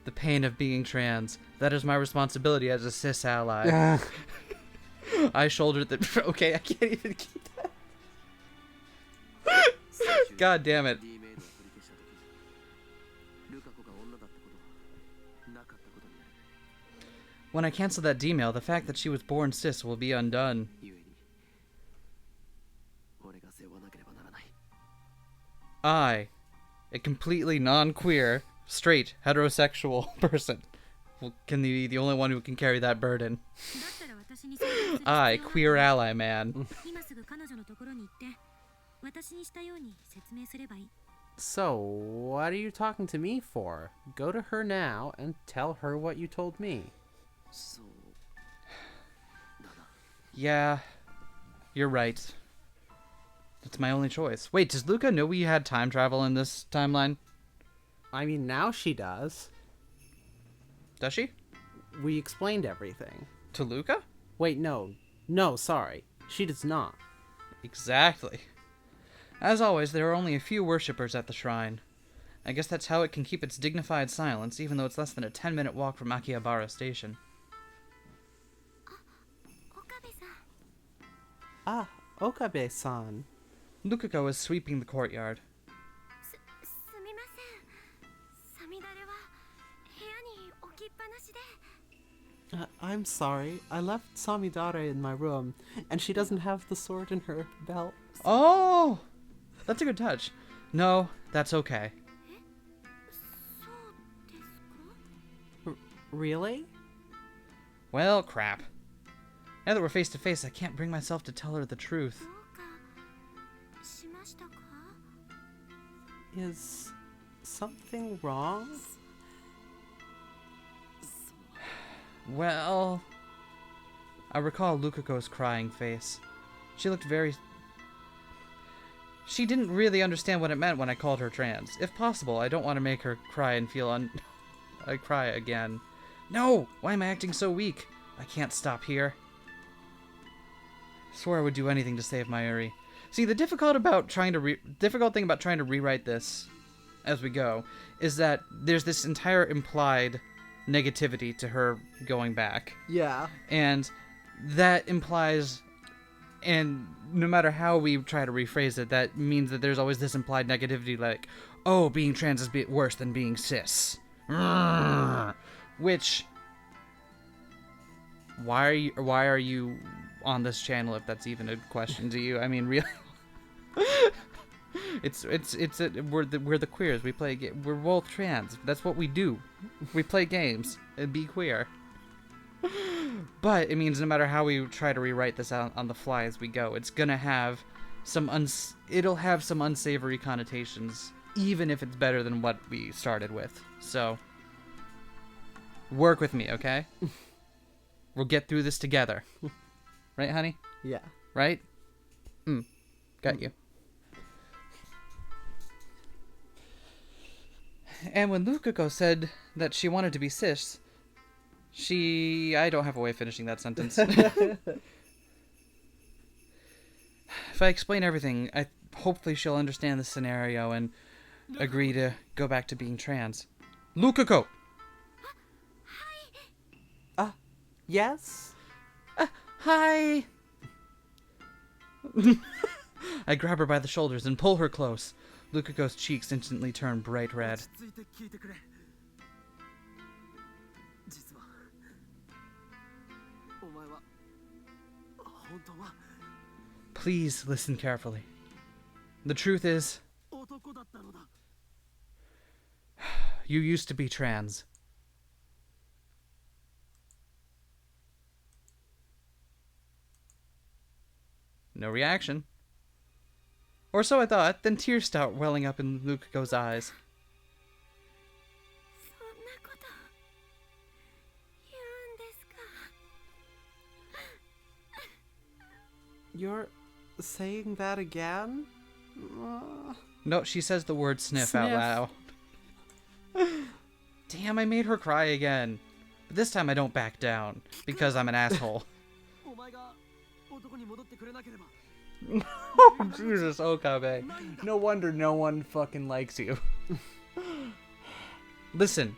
The pain of being trans. That is my responsibility as a cis ally. I shouldered the... Okay, I can't even keep that. God damn it.
D メールを取り消した時ルカ子が女だったことはなかったことになる。
When I cancel that D-mail, the fact that she was born cis will be undone.
故に俺が背負わなければならない。
I, a completely non-queer, straight, heterosexual person, can be the only one who can carry that burden.
だったら私に相談する必要
I,
は
queer ally man.
今すぐ彼女のところに行って私にしたように説明すればいい。
So, what are you talking to me for? Go to her now and tell her what you told me.
そうだな。
Yeah, you're right. That's my only choice. Wait, does Luca know we had time travel in this timeline?
I mean, now she does.
Does she?
We explained everything.
To Luca?
Wait, no. No, sorry. She does not.
Exactly. As always, there are only a few worshippers at the shrine. I guess that's how it can keep its dignified silence, even though it's less than a 10-minute walk from Akihabara Station.
岡部さん
Ah, Okabe-san.
Lukako is sweeping the courtyard.
すみませんさみだれは部屋に置きっぱなしで
I'm sorry. I left Samidare in my room, and she doesn't have the sword in her belt.
Oh! That's a good touch. No, that's okay.
そうですか
Really?
Well, crap. Now that we're face to face, I can't bring myself to tell her the truth.
どうかしましたか
Is something wrong?
Well... I recall Lukako's crying face. She looked very... She didn't really understand what it meant when I called her trans. If possible, I don't want to make her cry and feel I cry again. No! Why am I acting so weak? I can't stop here. Swore I would do anything to save Mayuri. See, the difficult thing about trying to rewrite this as we go is that there's this entire implied negativity to her going back.
Yeah.
And that implies, and no matter how we try to rephrase it, that means that there's always this implied negativity like, oh, being trans is worse than being cis. Which, why are you on this channel if that's even a question to you? I mean, really? We're the queers. We're both trans. That's what we do. We play games and be queer. But it means no matter how we try to rewrite this out on the fly as we go, it's gonna have it'll have some unsavory connotations, even if it's better than what we started with. So, work with me, okay? We'll get through this together. Right, honey?
Yeah.
Right? Got you. And when Lukako said that she wanted to be cis, I don't have a way of finishing that sentence. If I explain everything, hopefully she'll understand the scenario and agree to go back to being trans. Lukako!
Yes?
Hi! I grab her by the shoulders and pull her close. Lukako's cheeks instantly turn bright red.
落ち着いて聞いてくれ実はお前は本当は
Please listen carefully. The truth is,
男だったのだ
you used to be trans. No reaction. Or so I thought, then tears start welling up in Lukako's eyes.
そんなこと言うんですか
You're saying that again?
No, she says the word sniff out
Sniff.
loud. Damn, I made her cry again. But this time I don't back down, because I'm an asshole.
お前が男に戻ってくれなければ
Oh, Jesus, Okabe. No wonder no one fucking likes you. Listen,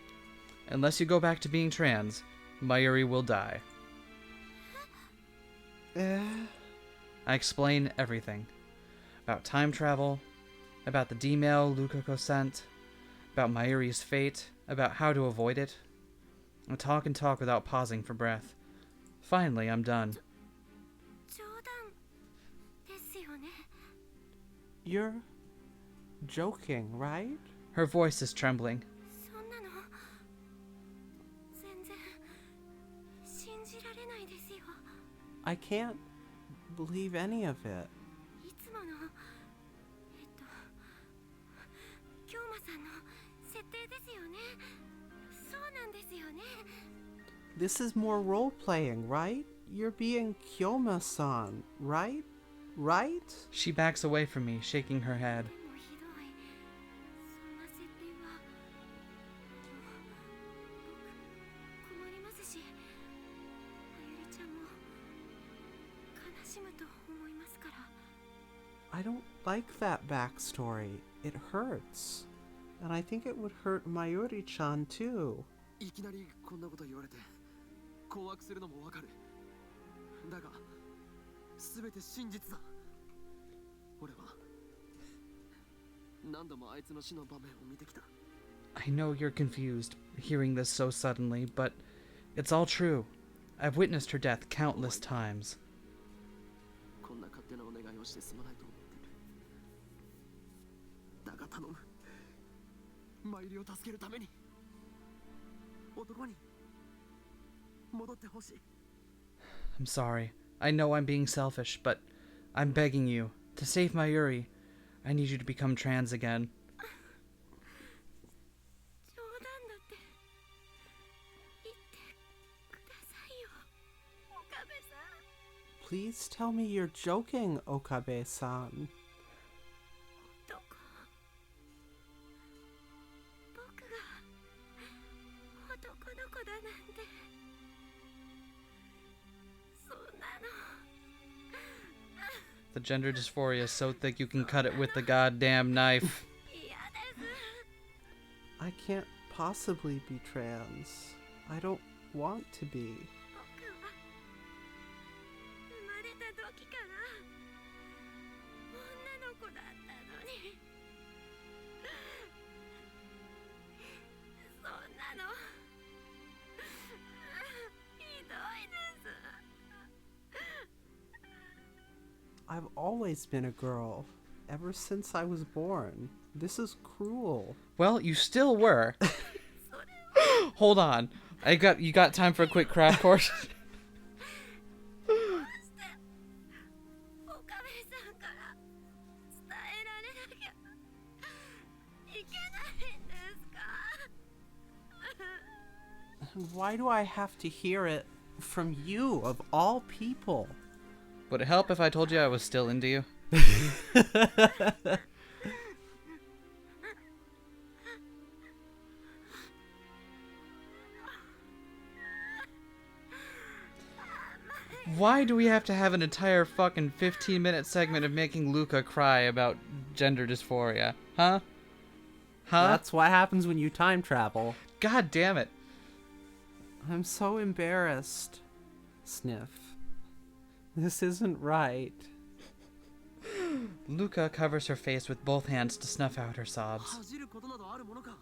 unless you go back to being trans, Mayuri will die. I explain everything. About time travel, about the D-mail Lukako sent, about Mayuri's fate, about how to avoid it. I talk and talk without pausing for breath. Finally, I'm done.
冗談ですよね
You're joking, right?
Her voice is trembling.
そんなの全然信じられないですよ
I can't believe any of it.
いつもの京馬さんの設定ですよねそうなんですよね
This is more role-playing, right? You're being Kyoma-san, right? Right?
She backs away from me, shaking her head.
でもひどいそんな設定は僕困りますしあゆりちゃんも悲しむと思いますから
I don't like that backstory. It hurts. And I think it would hurt Mayuri-chan too.
いきなりこんなこと言われて困惑するのもわかる。だが全て真実だ。俺は何度もあいつの死の場面を見てきた。
I know you're confused, hearing this so suddenly, but it's all true. I've witnessed her death countless times.
こんな勝手なお願いをしてすまないと思っている。だが頼む。マユリを助けるために男に戻ってほしい。
I'm sorry. I know I'm being selfish, but I'm begging you, to save Mayuri, I need you to become trans again.
冗談だって言ってくださいよ、岡部さん。
Please tell me you're joking, Okabe-san.
僕が男の子だなんてそんなの
The gender dysphoria is so thick you can cut it with the goddamn knife.
嫌です。
I can't possibly be trans. I don't want to be.
僕は生まれた時から女の子だったのにそんなのひどいです。
I've always been a girl, ever since I was born. This is cruel.
Well, you still were. Hold on. You got time for a quick crash course?
どうして岡部さんから伝えられなきゃいけないんですか？
Why do I have to hear it from you, of all people?
Would it help if I told you I was still into you? Why do we have to have an entire fucking 15-minute segment of making Luca cry about gender dysphoria? Huh? Huh?
That's what happens when you time travel.
God damn it.
I'm so embarrassed. Sniff. This isn't right.
Luca covers her face with both hands to snuff out her sobs.
恥じることなどあるものか。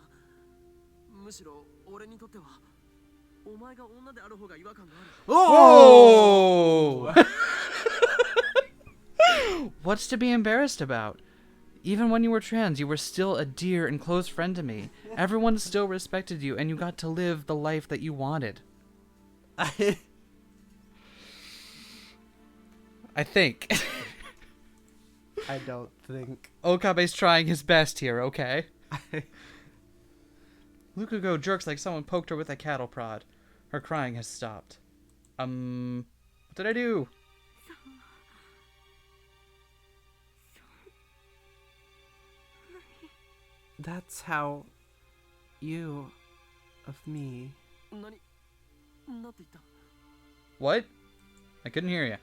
むしろ俺にとってはお前が女である方が違和感がある。
Whoa! What's to be embarrassed about? Even when you were trans, you were still a dear and close friend to me. Everyone still respected you, and you got to live the life that you wanted. I think.
I don't think.
Okabe's trying his best here, okay? Lukugo jerks like someone poked her with a cattle prod. Her crying has stopped. What did I do?
That's how you of me.
何なんて言った？
What? I couldn't hear you.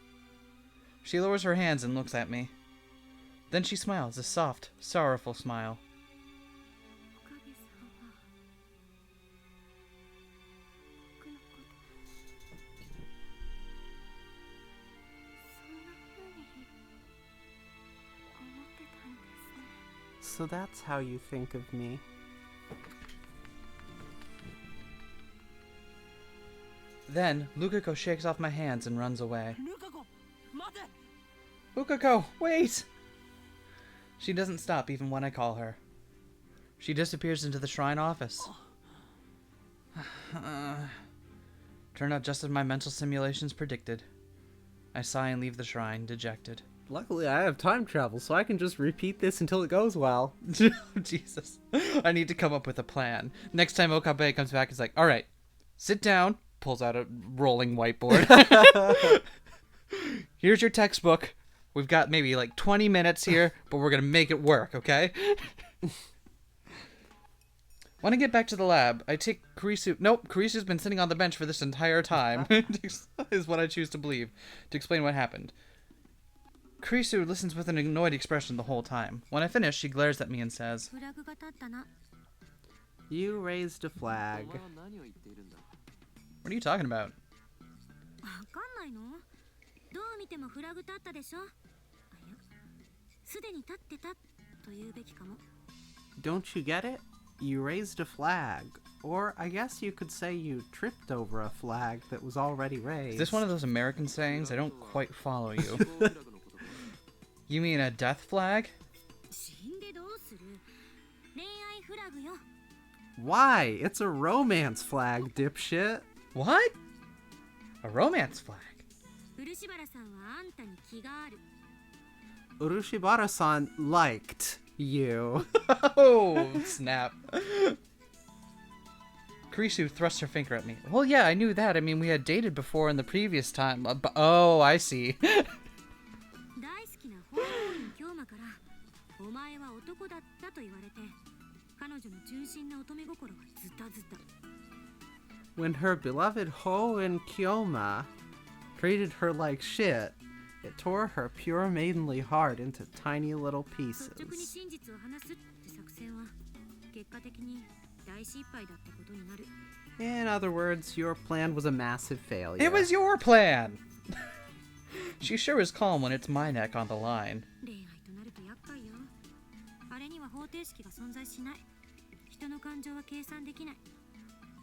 She lowers her hands and looks at me. Then she smiles, a soft, sorrowful smile.
岡部さんは僕のことそんな風に思ってたんですね。
So that's how you think of me.
Then, Lukako shakes off my hands and runs away.
ルカ子、待て！
Lukako, wait! She doesn't stop even when I call her. She disappears into the shrine office. Turned out just as my mental simulations predicted. I sigh and leave the shrine, dejected.
Luckily, I have time travel, so I can just repeat this until it goes well.
Jesus. I need to come up with a plan. Next time Okabe comes back, he's like, alright, sit down. Pulls out a rolling whiteboard. Here's your textbook. We've got maybe like 20 minutes here, but we're going to make it work, okay? When I get back to the lab, I take Kurisu... Nope, Kurisu's been sitting on the bench for this entire time, is what I choose to believe, to explain what happened. Kurisu listens with an annoyed expression the whole time. When I finish, she glares at me and says,
フラグが立ったな。
You raised a
お
flag.
前は何を言っているんだ
What are you talking about?
わかんないの？どう見てもフラグ立ったでしょ？あ、いや、すでに立ってたと言うべきかも。
Don't you get it? You raised a flag. Or I guess you could say you tripped over a flag that was already raised.
Is this one of those American sayings? I don't quite follow you.
フラグの言葉
You mean a death flag?
死んでどうする？恋愛フラグよ。
Why? It's a romance flag, dipshit.
What? A romance flag?
漆原さんはあんたに気がある。
Urushibara-san liked you.
Oh, snap. Kurisu thrust her finger at me. Well, yeah, I knew that. I mean, we had dated before in the previous time. Oh, I see.
大好きなホーム京馬からお前は男だったと言われて彼女の純真な乙女心はズタズタ。
When her beloved Ho and Kyoma treated her like shit, it tore her pure maidenly heart into tiny little
率直に
pieces.
真実を話すって作戦は結果的に大失敗だったことになる。
In other words, your plan was a massive failure.
It was your plan! She sure is calm when it's my neck on the line.
恋愛となると厄介よ。あれには方程式が存在しない。人の感情は計算できない。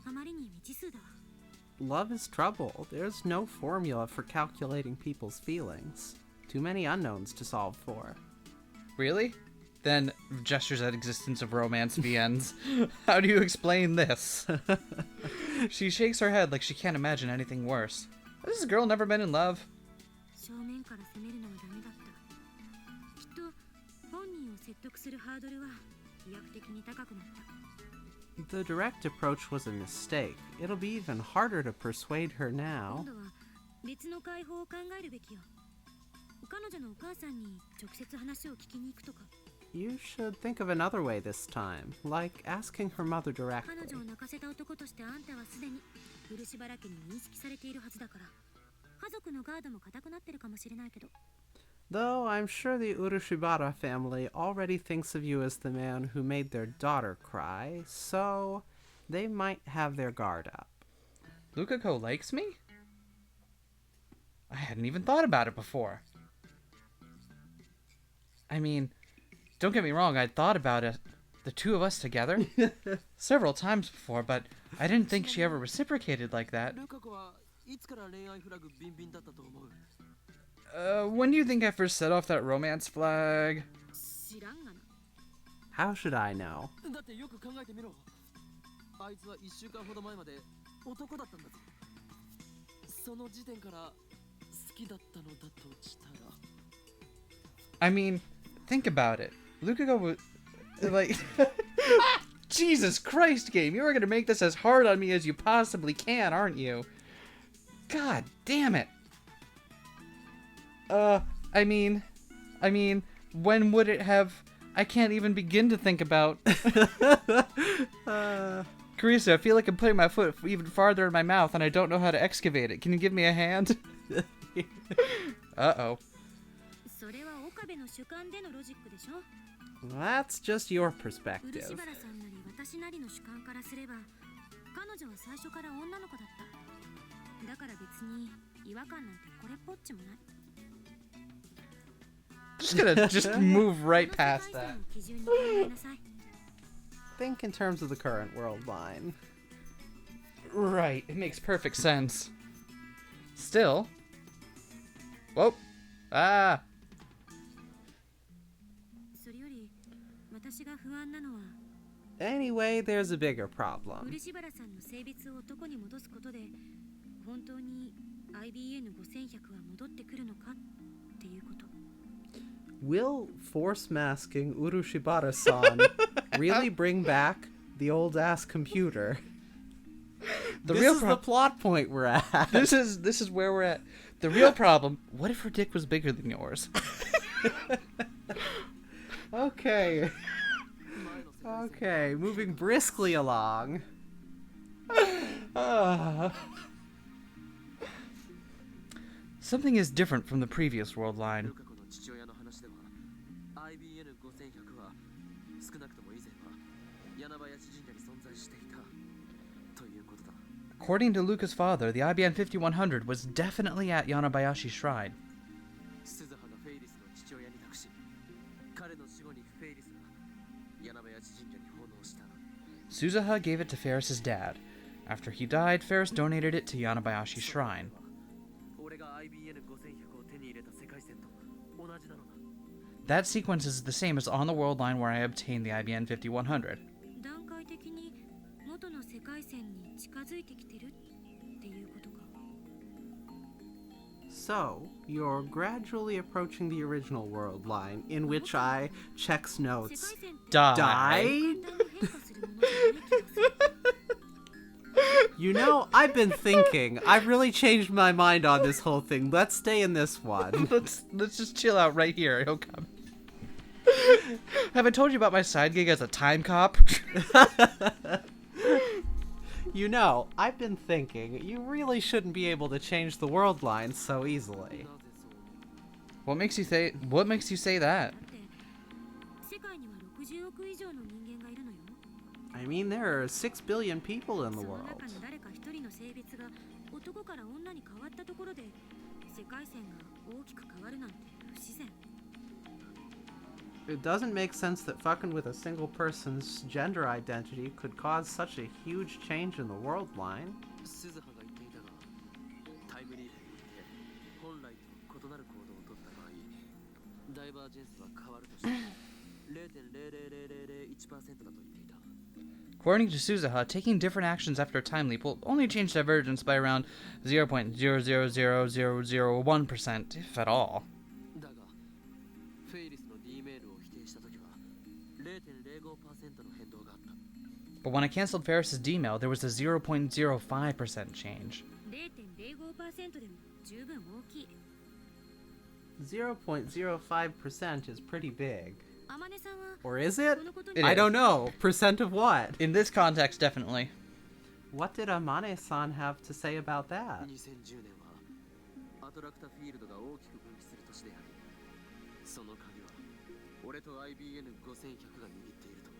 あまりに未知数だわ。
Love is trouble. There's no formula for calculating people's feelings. Too many unknowns to solve for.
Really? Then gestures at existence of romance begins. How do you explain this? She shakes her head like she can't imagine anything worse. Has this girl never been in love?
正面から攻めるのはダメだった。きっと本人を説得するハードルは飛躍的に高くなった。
The direct approach was a mistake. It'll be even harder to persuade her
今
now.
度は別の解放を考えるべきよ。彼女のお母さんに直接話を聞きに行くとか。
You should think of another way this time, like asking her mother
彼
directly.
女を泣かせた男としてあんたはすでに漆原家に認識されているはずだから。家族のガードも固くなってるかもしれないけど。
Though I'm sure the Urushibara family already thinks of you as the man who made their daughter cry, so they might have their guard up.
Lukako likes me? I hadn't even thought about it before. I mean, don't get me wrong, I'd thought about it, the two of us together, several times before, but I didn't think she ever reciprocated like that.
ルカ子はいつから恋愛フラグビンビンだったと思う
When do you think I first set off that romance flag?
知らんがな。
How should I know?
だってよく考えてみろあいつは1週間ほど前まで男だったんだぞその時点から好きだったのだとしたら
I mean, think about it. Lukako was, like... Jesus Christ, game, you are gonna make this as hard on me as you possibly can, aren't you? God damn it. I mean, when would it have... I can't even begin to think about... Carissa, I feel like I'm putting my foot even farther in my mouth and I don't know how to excavate it. Can you give me a hand? Uh-oh.
それは岡部の主観でのロジックでしょ。
That's just your
漆
perspective.
原さんなり私なりの主観からすれば彼女は最初から女の子だった。だから別に違和感なんてこれっぽっちもない。
Just gonna just move right
この世界
past
線
that.
を基準に考えなさい。
Think in terms of the current world line.
Right, it makes perfect sense. Still... Whoa. Ah!
それより私が不安なのは
Anyway, there's a bigger problem.
漆原さんの性別を男に戻すことで本当に IBN5100 は戻ってくるのかっていうこと。
Will force masking Urushibara-san really bring back the old ass computer?
The
This
real
is the
problem...
plot point we're at.
This is where we're at. The real problem, what if her dick was bigger than yours?
Okay. Okay, moving briskly along.
Something is different from the previous world line.
ルカ子の父親の話では IBN5100 は少なくとも以前は柳林神社に存在していたということだ。
According to Luca's father, the IBN 5100 was definitely at Yanabayashi's shrine.
鈴葉がフェイリスの父親に託し、彼の死後にフェイリスが柳林神社に奉納した。
Suzuha gave it to Ferris's dad. After he died, Ferris donated it to Yanabayashi's shrine.
俺が IBN5100 を手に入れた世界線と同じなのだ。
That sequence is the same as on the world line where I obtained the IBN 5100.
段階的に元の世界線に近づいてきてるっていうことか。
So, you're gradually approaching the original world line, in which I checks
世
notes.
界線って
Die.
died?
だんだん変化するものじゃない気がする。
You know, I've been thinking. I've really changed my mind on this whole thing. Let's stay in this one.
Let's just chill out right here. He'll come. Have I told you about my side gig as a time cop?
You know, I've been thinking. You really shouldn't be able to change the world line so easily.
なぜそう
What makes you say that?
だって世界には60億以上の人間がいるのよ。
I mean, there are 6 billion people in
そ
the
の
world.
中の誰か一人の性別が男から女に変わったところで世界線が大きく変わるなんて不自然。
It doesn't make sense that fucking with a single person's gender identity could cause such a huge change in the world line.
鈴葉が言っていたが、タイムリープによって本来と異なる行動を取った場合、ダイバージェンスは変わるとして 0.00001% だと言っていた。
According to Suzuha, taking different actions after a time leap will only change divergence by around 0.000001%, if at all.
だが、フェイリスの D メールを否定したときは 0.05% の変動があった。
But when I canceled Ferris's D mail, there was a 0.05% change.
0.05% でも十分大きい。
0.05% is pretty big.
あまねさんは
Or is it?
このことに
It
I
is.
don't know. Percent of what?
In this context, definitely.
What did Amane-san have to say about that?
2010年はアトラクタフィールドが大きく分岐する年であり、その鍵は俺と IBN5100 が握っていると。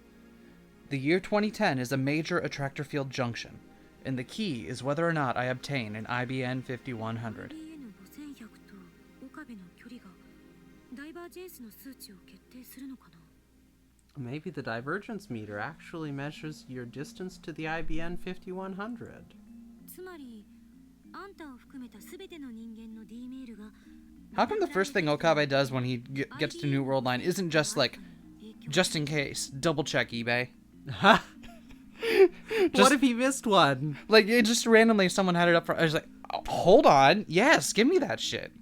The year 2010 is a major attractor field junction, and the key is whether or not I obtain an IBN 5100.
IBN5100 と岡部の距離がダイバージェンスの数値を決定するのかな。
Maybe the divergence meter actually measures your distance to the IBN 5100.
つまりあんたを含めたすべての人間の D メールが
How come the first thing Okabe does when he gets to New World Line isn't just like, just in case, double check eBay?
what
Just-
if he missed one?
Like, it just randomly someone had it up for. I was like, oh, hold on, yes, give me that shit.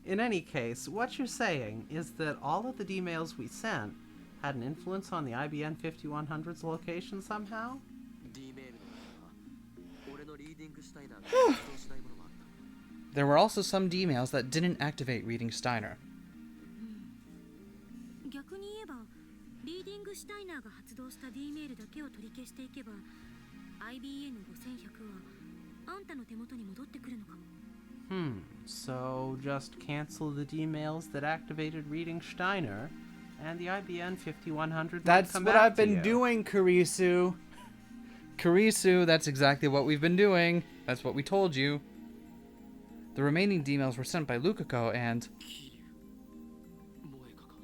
In any case, what you're saying is that all of the D-mails we sent had an influence on the IBN 5100's location somehow?
D メールの中は俺のリーディングシュタイナーが発動しないものもあった。
There were also some D mails that didn't activate reading Steiner.
逆に言えばリーディングシュタイナーが発動した D メールだけを取り消していけば IBN5100 はあんたの手元に戻ってくるのかも。
So just cancel the D-mails that activated reading Steiner, and the IBN 5100 might
That's
come
what
back
I've
to
been
you.
doing, Kurisu. Kurisu, that's exactly what we've been doing. That's what we told you. The remaining D mails were sent by Lukako and
萌えかか。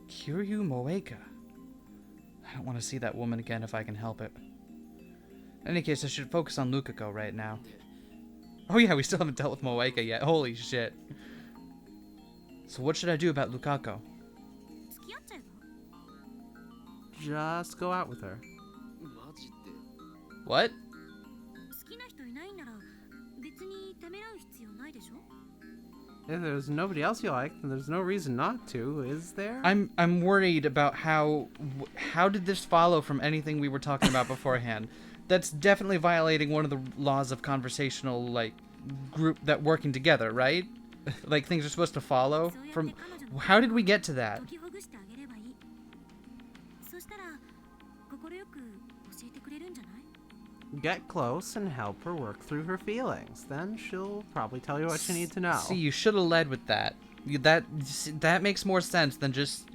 Kiryu Moeka. I don't want to see that woman again if I can help it. In any case, I should focus on Lukako right now. Oh yeah, we still haven't dealt with Moeka yet. Holy shit. So what should I do about Lukako?
付き合っちゃえば
Just go out with her.
マジで
What?
好きな人いないんなら別にためらう必要ないでしょ。
If there's nobody else you like, then there's no reason not to, is there?
I'm worried about how did this follow from anything we were talking about beforehand? That's definitely violating one of the laws of conversational like group that working together, right? Like things are supposed to follow from. How did we get to that?
解きほぐしてあげればいい。そしたら快く教えてくれるんじゃない？
Get close and help her work through her feelings. Then she'll probably tell you what you need to know.
See, you should have led with that. That makes more sense than just.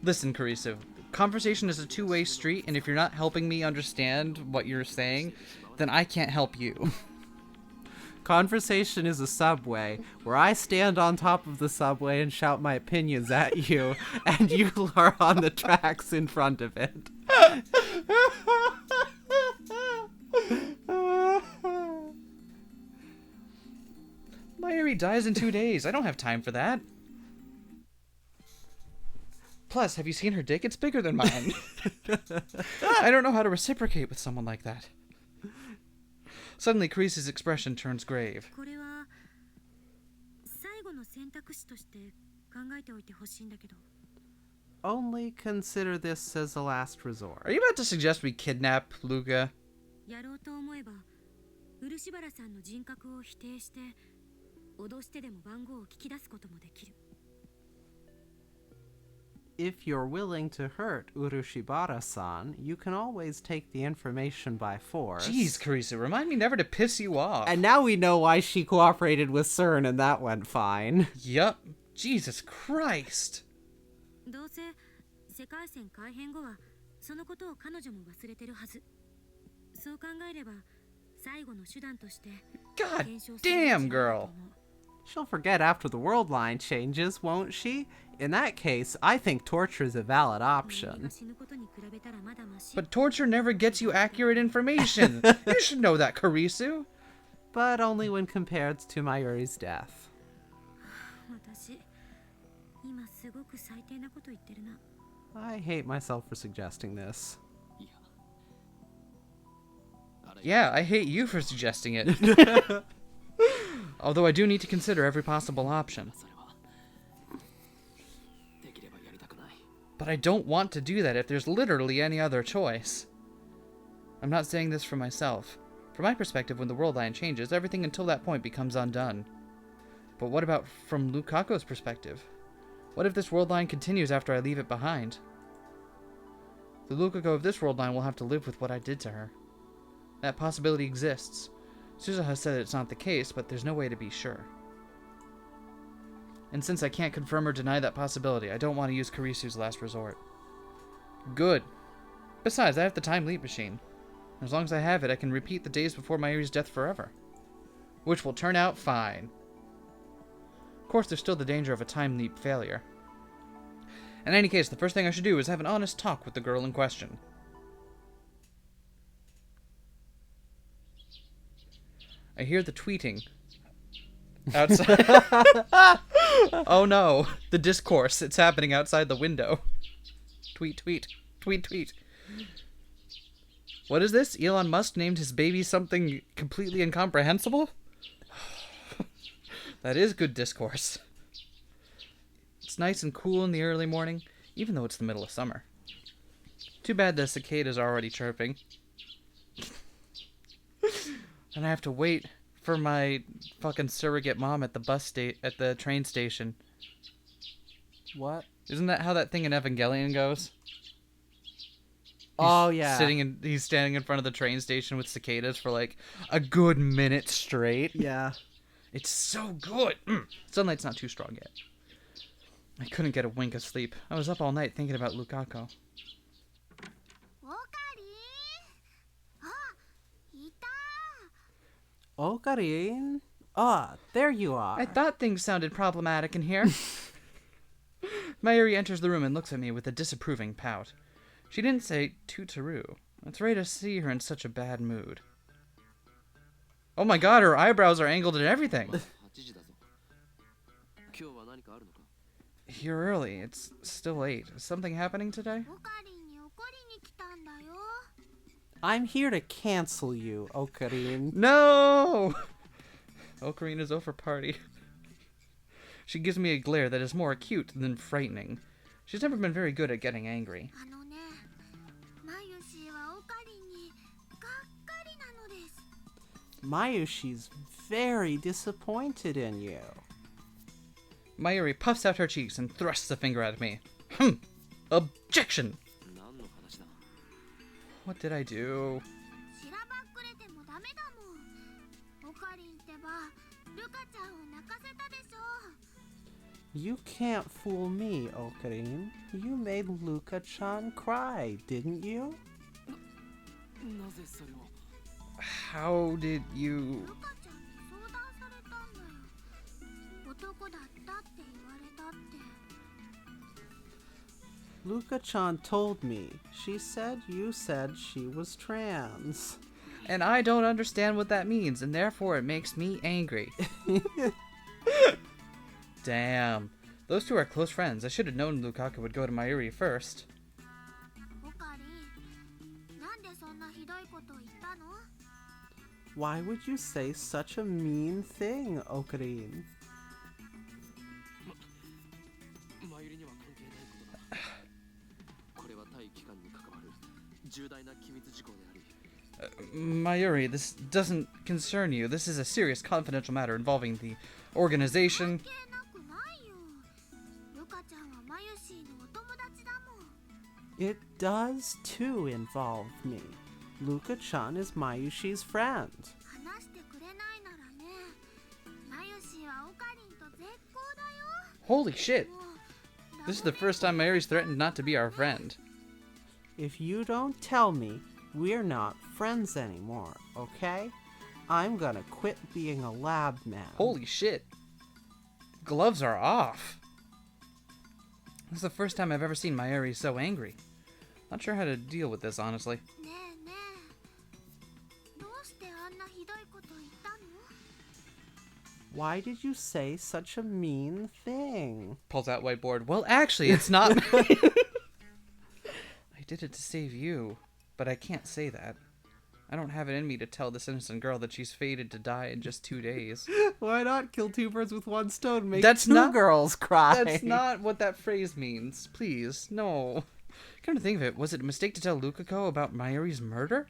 Listen, Kurisu. conversation is a two-way street, and if you're not helping me understand what you're saying, then I can't help you.
Conversation is a subway where I stand on top of the subway and shout my opinions at you, and you are on the tracks in front of it.
Mayuri dies in 2 days. I don't have time for that. Plus, have you seen her dick? It's bigger than mine. I don't know how to reciprocate with someone like that. Suddenly, Carice's expression turns grave.
これは最後の選択肢として考えておいてほしいんだけど。
Only consider this as a last
Are
resort.
you about to suggest we kidnap Luca?
やろうと思えば漆原さんの人格を否定して脅してでも番号を聞き出すこともできる。
If you're willing to hurt Urushibara-san, you can always take the information by force.
Jeez, Carice, remind me never to piss you off.
And now we know why she cooperated with CERN and that went fine.
Yup. Jesus Christ.
どうせ世界線改変後はそのことを彼女も忘れてるはず。そう考えれば最後の手段として
God
検証する
damn,
べきだと
girl.
思う。
She'll forget after the world line changes, won't she? In that case, I think torture is a valid
人間
option.
が死ぬことに比べたらまだマシ。
But torture never gets you accurate information. You should know that, Carice.
But only when compared to Mayuri's death.
私今すごく最低なこと言ってるな。
I hate myself for suggesting this.
いやあら
Yeah, I hate you for suggesting it. Although I do need to consider every possible option.
それはできればやりたくない。
But I don't want to do that if there's literally any other choice. I'm not saying this for myself. From my perspective, when the world line changes, everything until that point becomes undone. But what about from Lukako's perspective? What if this world line continues after I leave it behind? The Lukako of this world line will have to live with what I did to her. That possibility exists. Suzuha said it's not the case, but there's no way to be sure. And since I can't confirm or deny that possibility, I don't want to use Karisu's last resort. Good. Besides, I have the time leap machine. As long as I have it, I can repeat the days before Mayuri's death forever. Which will turn out fine. Of course, there's still the danger of a time leap failure. In any case, the first thing I should do is have an honest talk with the girl in question. I hear the tweeting outside. Oh no, the discourse. It's happening outside the window. Tweet, tweet, tweet, tweet. What is this? Elon Musk named his baby something completely incomprehensible? That is good discourse. It's nice and cool in the early morning, even though it's the middle of summer. Too bad the cicadas are already chirping. And I have to wait for my fucking surrogate mom at the train station.
What?
Isn't that how that thing in Evangelion goes?
Oh, yeah.
He's standing in front of the train station with cicadas for like a good minute straight.
Yeah.
It's so good. Sunlight's not too strong yet. I couldn't get a wink of sleep. I was up all night thinking about Lukako.
オカリン、あ、いた。
Okarin? Ah, there you are.
I thought things sounded problematic in here. Mayuri enters the room and looks at me with a disapproving pout. She didn't say Tutaru. It's rare to see her in such a bad mood. Oh my god, her eyebrows are angled and everything.
8時だぞ。今日は何かあるのか。
You're early. It's still late. Is something happening today?
オカリンに怒りに来たんだよ。
I'm here to cancel you, Okarin.
No! Ocarina's over party. She gives me a glare that is more acute than frightening. She's never been very good at getting angry.
あのね、マユシはオカリンにがっかりなのです。
Mayushi's very disappointed in you.
Mayuri puffs out her cheeks and thrusts a finger at me. Objection!
何の話だ。
What did I do?
しらばっくれてもダメだもん。オカリンってば、ルカちゃんを泣かせたでしょ。
You can't fool me, Okarin. You made Luka-chan cry, didn't you?
なぜそれを
How did you...
ルカちゃんに相談されたんだよ。男だったって言われたって。
Luka-chan told me. She said you said she was trans.
And I don't understand what that means, and therefore it makes me angry. Damn. Those two are close friends. I should have known Lukaku would go to Mayuri first.
オカリン、なんでそんなひどいこと言ったの？
Why would you say such a mean thing, Okarin?
マユリには関係ないことだ。これは対機関に関わる重大な機密事項であり。
Mayuri, this doesn't concern you. This is a serious confidential matter involving the organization.
関係なくないよ。ルカちゃんはマユシーのお友達だもん。
It does too involve me. Luka-chan is Mayushi's friend.
話してくれないならね。マユシーはオカリンと絶交だよ。
Holy shit.
もう
This is the first time Mayuri's threatened not to be our friend.
If you don't tell me, we're not friends anymore, okay? I'm gonna quit being a lab man.
Holy shit. Gloves are off. This is the first time I've ever seen Mayuri so angry. Not sure how to deal with this, honestly.
ねえねえ。どうしてあんなひどいこと言ったの？
Why did you say such a mean thing?
Pulls out whiteboard. Well, actually, it's not me. I did it to save you, but I can't say that. I don't have it in me to tell this innocent girl that she's fated to die in just 2 days.
Why not kill two birds with one stone? Make
That's
two
not-
girls cry.
That's not what that phrase means. Please, no. Come to think of it, was it a mistake to tell Lukaku about Mayuri's murder?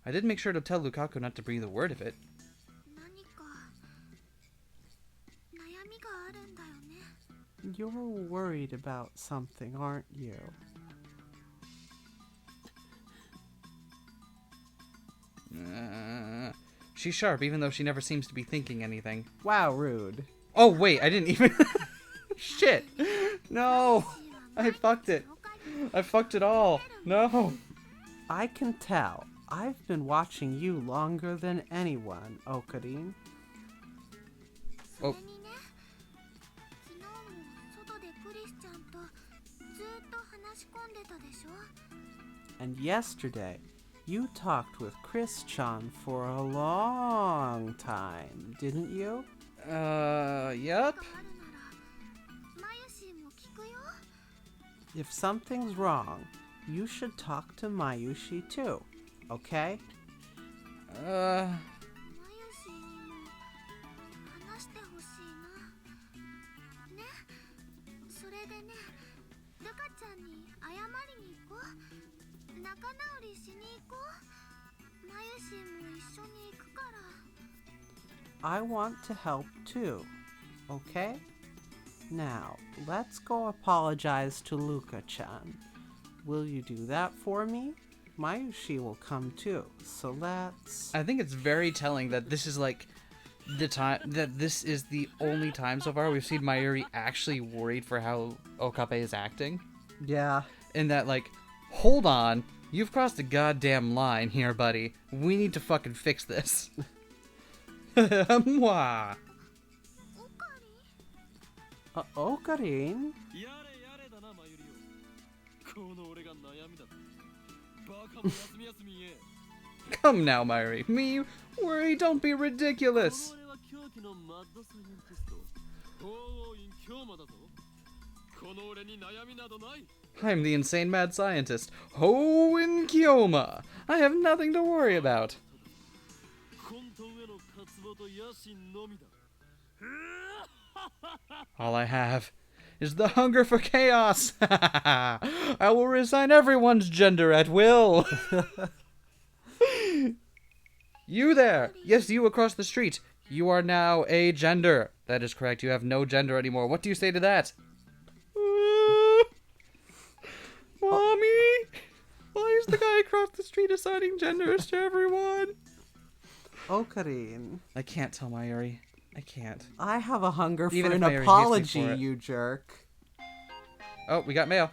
I did make sure to tell Lukaku not to breathe a word of it.
何か悩みがあるんだよね。
You're worried about something, aren't you?
She's sharp, even though she never seems to be thinking anything.
Wow, rude.
Oh, wait, I didn't even... Shit! No! I fucked it. I fucked it all. No!
I can tell. I've been watching you longer than anyone, Okarin.
それにね、昨日も外でクリスちゃんとずっと話し込んでたでしょ。
And yesterday, you talked with Chris-chan for a long time, didn't you?
Yup.
あるならマユシーも聞くよ。
If something's wrong, you should talk to Mayushi too, okay?
マユシーにも話してほしいな。ね、それでね、ルカちゃんに謝りに行こう。仲直りしに行こう。マユシーも一緒に行くから。
I want to help too, okay? Now, let's go apologize to Luka-chan. Will you do that for me? Mayushi will come too, so let's...
I think it's very telling that this is like the time that this is the only time so far we've seen Mayuri actually worried for how Okabe is acting.
Yeah.
And that, like, hold on, you've crossed a goddamn line here, buddy. We need to fucking fix this. Mwah.
オカリン？
Okarin?
やれやれだなマユリオ。この俺が悩みだ。バカも休み休み言え。
Come now, Mayuri. Me worry, don't be ridiculous.
この俺は狂気のマッドサイエンティスト。法王院京馬だぞ。この俺に悩みなどない。
I'm the insane mad scientist, Hoen Kyoma. I have nothing to worry about.
混沌への渇望と野心のみだ。
All I have is the hunger for chaos. I will resign everyone's gender at will. You there. Yes, you across the street. You are now a gender. That is correct. You have no gender anymore. What do you say to that? Mommy? Why is the guy across the street assigning genders to everyone?
Okarin.
I can't tell Mayuri. I can't.
I have a hunger
Even
for
if
an
Mayuri hates me
apology,
for it.
you jerk.
Oh, we got mail.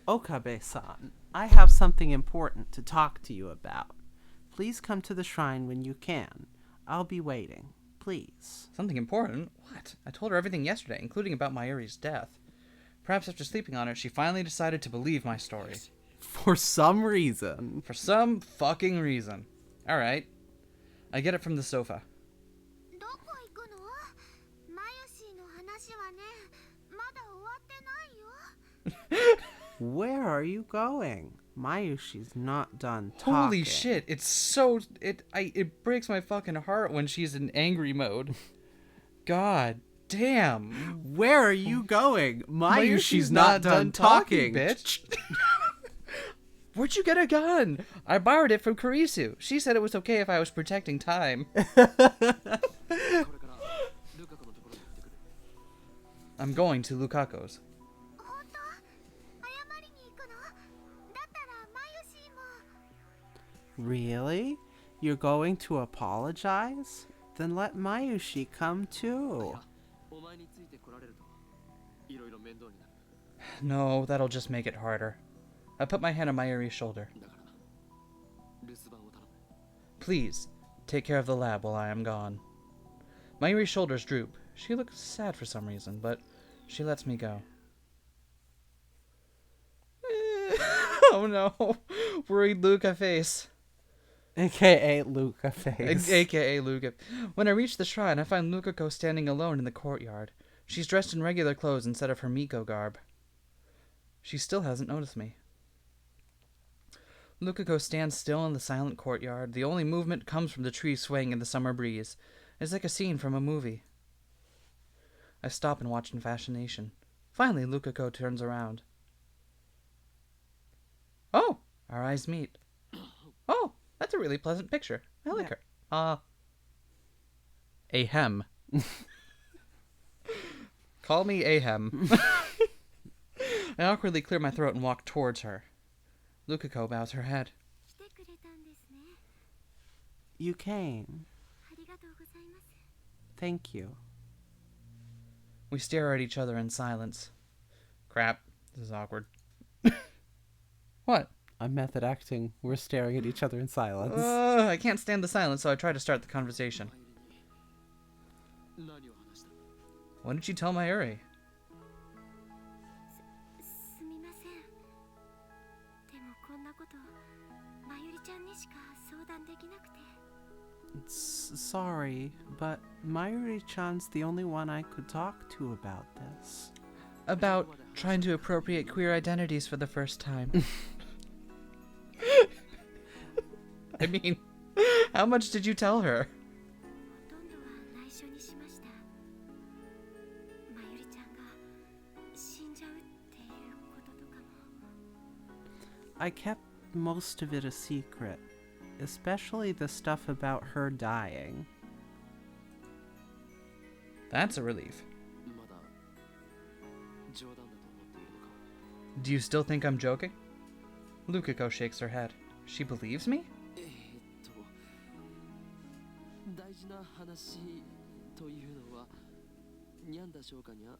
Okabe-san, I have something important to talk to you about. Please come to the shrine when you can. I'll be waiting. Please.
Something important? What? I told her everything yesterday, including about Mayuri's death. Perhaps after sleeping on it, she finally decided to believe my story.
For some reason.
For some fucking reason. Alright. I get it from the sofa.
どこ行くの？マユシーの話はね、まだ終わってないよ。
Where are you going? Mayushi's not done talking.
Holy shit, it's so... It breaks my fucking heart when she's in angry mode. God damn.
Where are you going? Mayushi's not done talking,
bitch. Where'd you get a gun? I borrowed it from Kurisu. She said it was okay if I was protecting time. I'm going to Lukako's.
本当？謝りに行くの？だったらマユシーも。
Really? You're going to apologize? Then let Mayushi come too.
お前について来られるといろいろ面倒になる。
No, that'll just make it harder. I put my hand on Mayuri's shoulder.
だから留守番を頼む。
Please, take care of the lab while I am gone. Mayuri's shoulders droop. She looks sad for some reason, but she lets me go. Oh no. Worried Luca face.
AKA Luca face.
AKA Luca. When I reach the shrine, I find Lukako standing alone in the courtyard. She's dressed in regular clothes instead of her Miko garb. She still hasn't noticed me. Lukako stands still in the silent courtyard. The only movement comes from the trees swaying in the summer breeze. It's like a scene from a movie. I stop and watch in fascination. Finally, Lukako turns around. Oh, our eyes meet. Oh, that's a really pleasant picture. I like her. Ahem. Call me Ahem. I awkwardly clear my throat and walk towards her. Lukako bows her head.
来てくれたんですね。
You came.
ありがとうございます。
Thank you.
We stare at each other in silence. Crap, this is awkward. What?
I'm method acting. We're staring at each other in silence.
I can't stand the silence, so I try to start the conversation.
何を話した？
What did you tell Mayuri?
すみません。でもこんなことまゆりちゃんにしか相談できなくて。
Sorry, but Mayuri-chan's the only one I could talk to about this.
About trying to appropriate queer identities for the first time. I mean, how much did you tell her?
ほとんどは内緒にしました。まゆりちゃんが死んじゃうっていうこととかも。
I kept most of it a secret, especially the stuff about her dying.
That's a relief.
まだ冗談だと思っているのか？
Do you still think I'm joking? Lukako shakes her head. She believes me?
大事な話というのはにゃんだしょうかにゃ。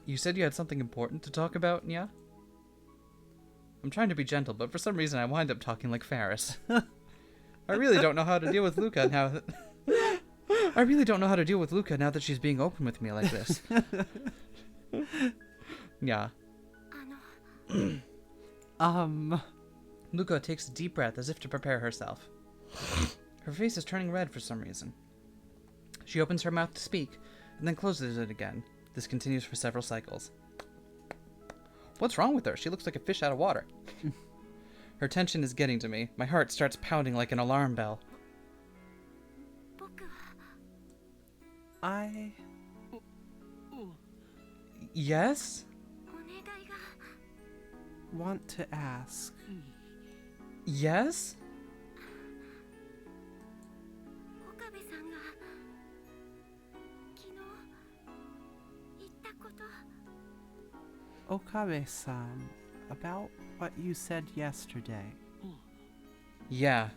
You said you had something important to talk about, Nya? I'm trying to be gentle, but for some reason I wind up talking like Ferris. I really don't know how to deal with Luca now that... I really don't know how to deal with Luca now that she's being open with me like this. Yeah.
あの。
Luca takes a deep breath as if to prepare herself. Her face is turning red for some reason. She opens her mouth to speak, and then closes it again. This continues for several cycles. What's wrong with her? She looks like a fish out of water. Her tension is getting to me. My heart starts pounding like an alarm bell.
僕は
I
Yes?
お願いが。
want to ask.
Yes?
岡部さんが昨日言ったこと。
Okabe-san, about what you said yesterday.
Yeah.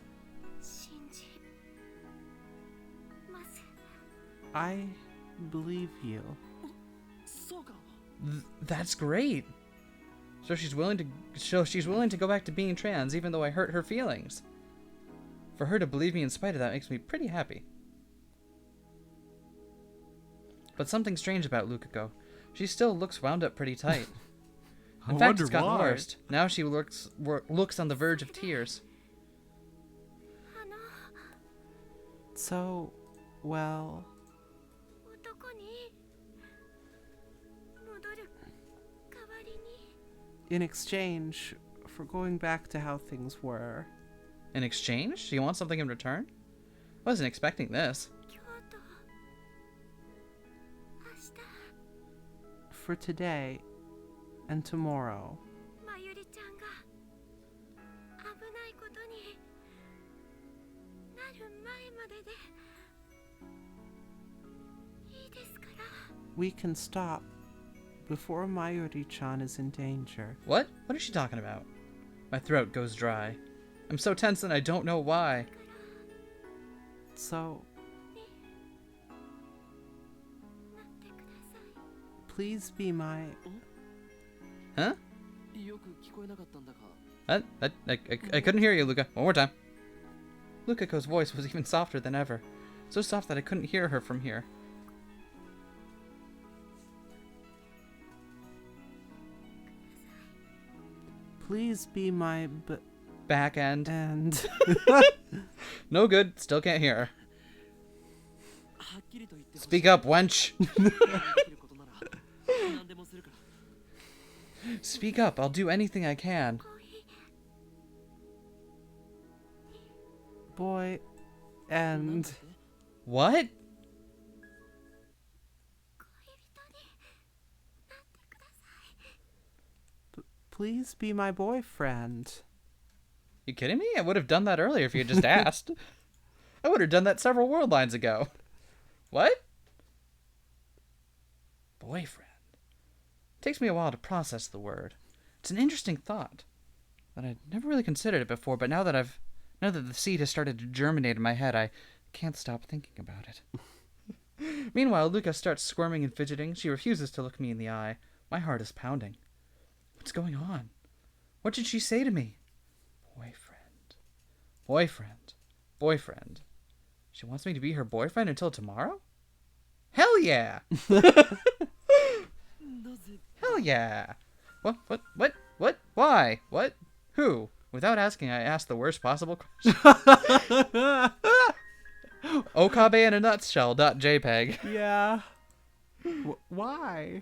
I believe you.
そうか。
That's great. So she's willing to go back to being trans even though I hurt her feelings. For her to believe me in spite of that makes me pretty happy. But something strange about Lukako. She still looks wound up pretty tight. In fact, it's gotten worse. Now she looks on the verge of tears.
あの
So, well,
男に戻る代わりに
in exchange for going back to how things were,
In exchange? She wants something in return? Wasn't expecting this.
今日と明日
for today and tomorrow,
まゆりちゃんが危ないことになる前まででいいですから
we can stop before Mayuri-chan is in danger.
What? What is she talking about? My throat goes dry. I'm so tense and I don't know why.
So,
なってください
please be my...
Huh?
よく聞こえなかったんだが。
I couldn't hear you, Luca. One more time. Lukako's voice was even softer than ever. So soft that I couldn't hear her from here.
Please be my...
Back end.
and...
No good. Still can't hear her.
はっきりと言ってほしい。
Speak up, wench.
できることなら何でもするから。
Speak up. I'll do anything I can.
コーヒー
boy
なんだ
and...
って？
What?
恋人になってください
please be my boyfriend.
You kidding me? I would have done that earlier if you had just asked. I would have done that several world lines ago. What? Boyfriend. Takes me a while to process the word. It's an interesting thought. That I'd never really considered it before, but now that the seed has started to germinate in my head, I can't stop thinking about it. Meanwhile, Luca starts squirming and fidgeting. She refuses to look me in the eye. My heart is pounding. What's going on? What did she say to me? Boyfriend. Boyfriend. Boyfriend. She wants me to be her boyfriend until tomorrow? Hell yeah!
なぜ
Hell yeah! What? Why? What? Who? Without asking, I asked the worst possible question. Okabe in a nutshell.jpg.
Yeah. Why?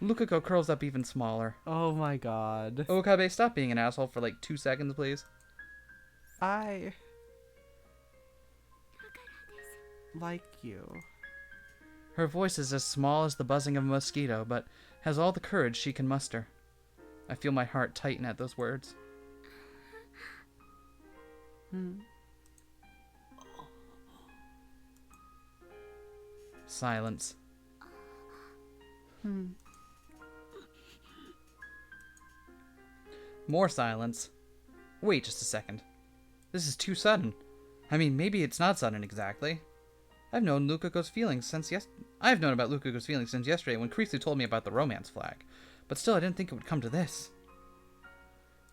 Lukako curls up even smaller.
Oh my god.
Okabe, stop being an asshole for like 2 seconds, please.
I
だからです
like you.
Her voice is as small as the buzzing of a mosquito, but has all the courage she can muster. I feel my heart tighten at those words. Silence. More silence. Wait just a second. This is too sudden. I mean, maybe it's not sudden exactly. I've known about Lukako's feelings since yesterday when Krisu told me about the romance flag. But still, I didn't think it would come to this.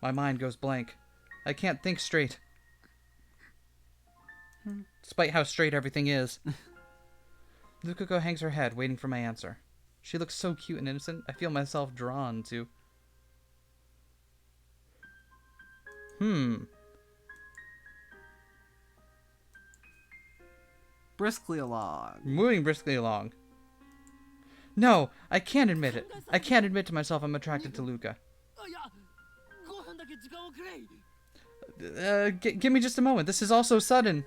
My mind goes blank. I can't think straight. Despite how straight everything is. Lukako hangs her head, waiting for my answer. She looks so cute and innocent, I feel myself drawn to...
Briskly along.
Moving briskly along. No, I can't admit it. I can't admit to myself I'm attracted to Luka.
あ、いや、5分だけ時間をくれ。
Give me just a moment. This is all so sudden.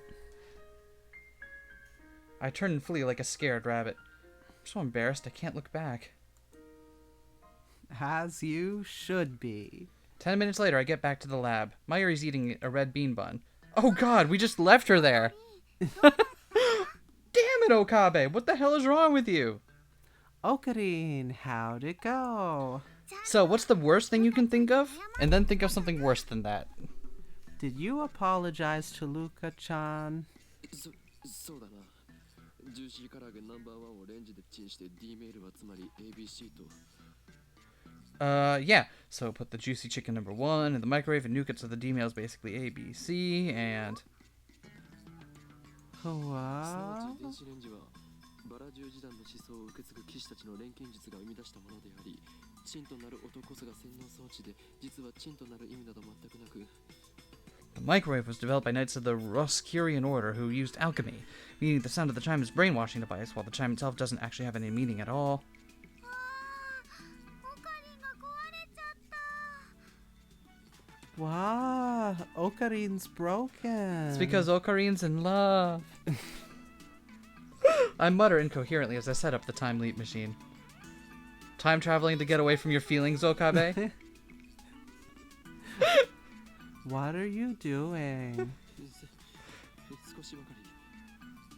I turn and flee like a scared rabbit. I'm so embarrassed I can't look back.
As you should be.
10 minutes later, I get back to the lab. Mayuri's eating a red bean bun. Oh god, we just left her there. Damn it, Okabe. What the hell is wrong with you?
Okarin, how'd it go?
So, what's the worst thing you can think of? And then think of something worse than that.
Did you apologize to Luka-chan?
そうだな。ジューシー唐揚げナンバー1をレンジでチンして D メールはつまり ABC と
Yeah. So put the juicy chicken number 1 in the microwave and nuke it so the D mail is basically A, B, C, and...
すなわ
What?
ち電子レンジはバラ十字団の思想を受け継ぐ騎士たちの錬金術が生み出したものであり、チンとなる音こそが洗脳装置で、実はチンとなる意味など全くなく、
The microwave was developed by knights of the Roscurian order who used alchemy, meaning the sound of the chime is a brainwashing device, while the chime itself doesn't actually have any meaning at all.
オカリンが壊れちゃった。
Wow, Ocarin's broken.
It's because Okarin's in love. I mutter incoherently as I set up the time leap machine. Time traveling to get away from your feelings, Okabe?
What are you doing?
少しばかり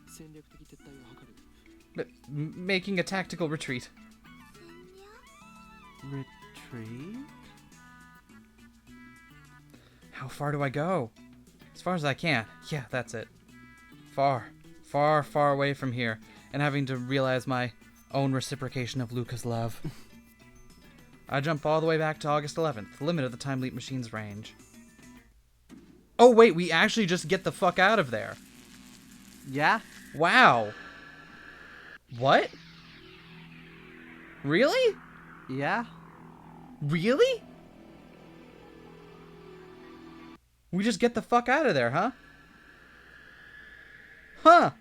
戦略的撤退を図る。
Making a tactical retreat.
戦略？
Retreat?
How far do I go? As far as I can. Yeah, that's it. Far, far, far away from here, and having to realize my own reciprocation of Luca's love. I jump all the way back to August 11th, the limit of the time leap machine's range. Oh wait, we actually just get the fuck out of there.
Yeah.
Wow. What? Really?
Yeah.
Really? We just get the fuck out of there, huh? Huh.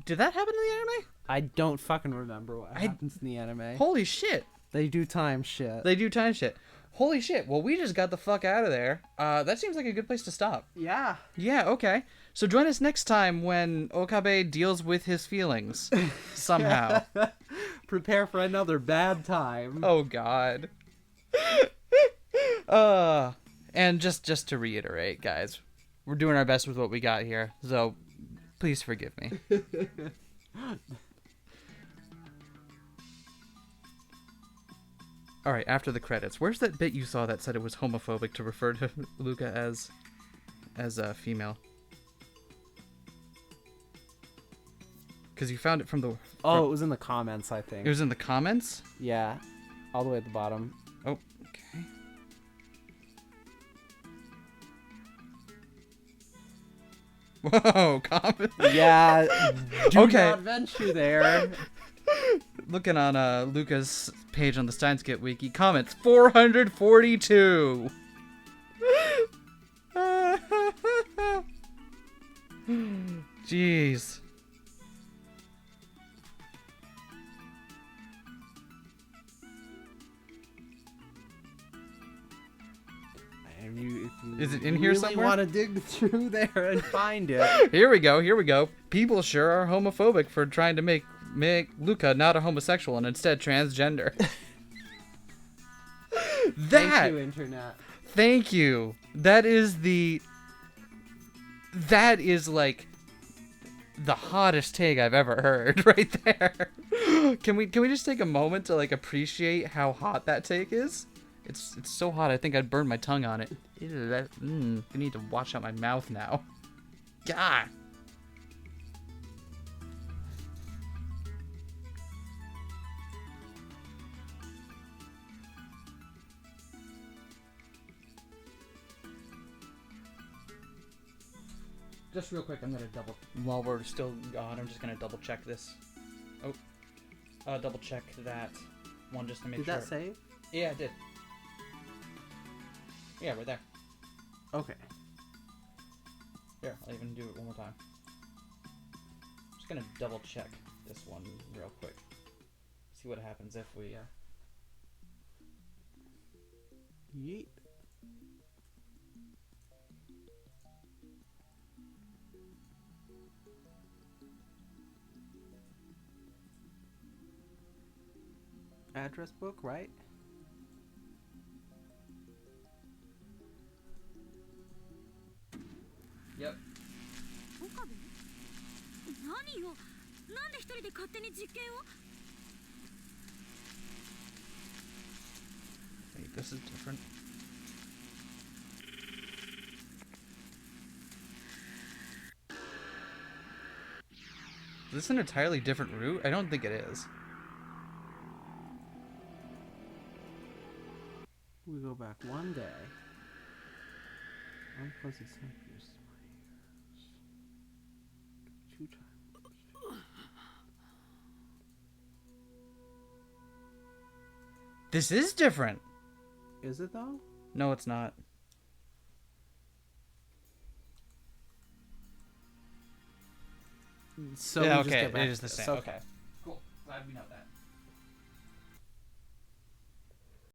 Did that happen in the anime?
I don't fucking remember what happens in the anime.
Holy shit.
They do time shit.
They do time shit. Holy shit. Well, we just got the fuck out of there. That seems like a good place to stop.
Yeah.
Yeah, okay. So join us next time when Okabe deals with his feelings. Somehow.
Prepare for another bad time.
Oh, God. And just to reiterate, guys, we're doing our best with what we got here, so please forgive me. All right, after the credits, where's that bit you saw that said it was homophobic to refer to Luca as a female? Because you found it from the...
Oh, it was in the comments, I think.
It was in the comments?
Yeah. All the way at the bottom.
Oh, okay. Whoa, comment.
Yeah. Do
Okay.
not venture there.
Looking on Luca's page on the Steins wiki, comments 442. Jeez. Is it in here
really
somewhere?
Want to dig through there and find it?
Here we go. People sure are homophobic for trying to make Luca not a homosexual and instead transgender.
Thank you, internet.
Thank you. That is like the hottest take I've ever heard right there. Can we just take a moment to like appreciate how hot that take is? It's so hot I think I'd burn my tongue on it. I need to wash out my mouth now. God. Just real quick, I'm gonna while we're still gone, I'm just gonna double check this. Oh, double check that one just to make sure.
Did that save?
Yeah, it did. Yeah, we're there.
Okay.
Here, I'll even do it one more time. Just gonna double check this one real quick. See what happens if we,
Yeet. Address book, right?
Yep.
岡部？何よ？なんで一人で勝手に実験を？
Wait, this is different. this an entirely different route? I don't think it is.
We go back one day. Unpleasant sound pierces my ears. 2 times.
This is different.
Is it though?
No, it's not.
So
yeah,
we just
okay,
get back
it is
to
the
this.
same. Okay. Cool. Glad we know that.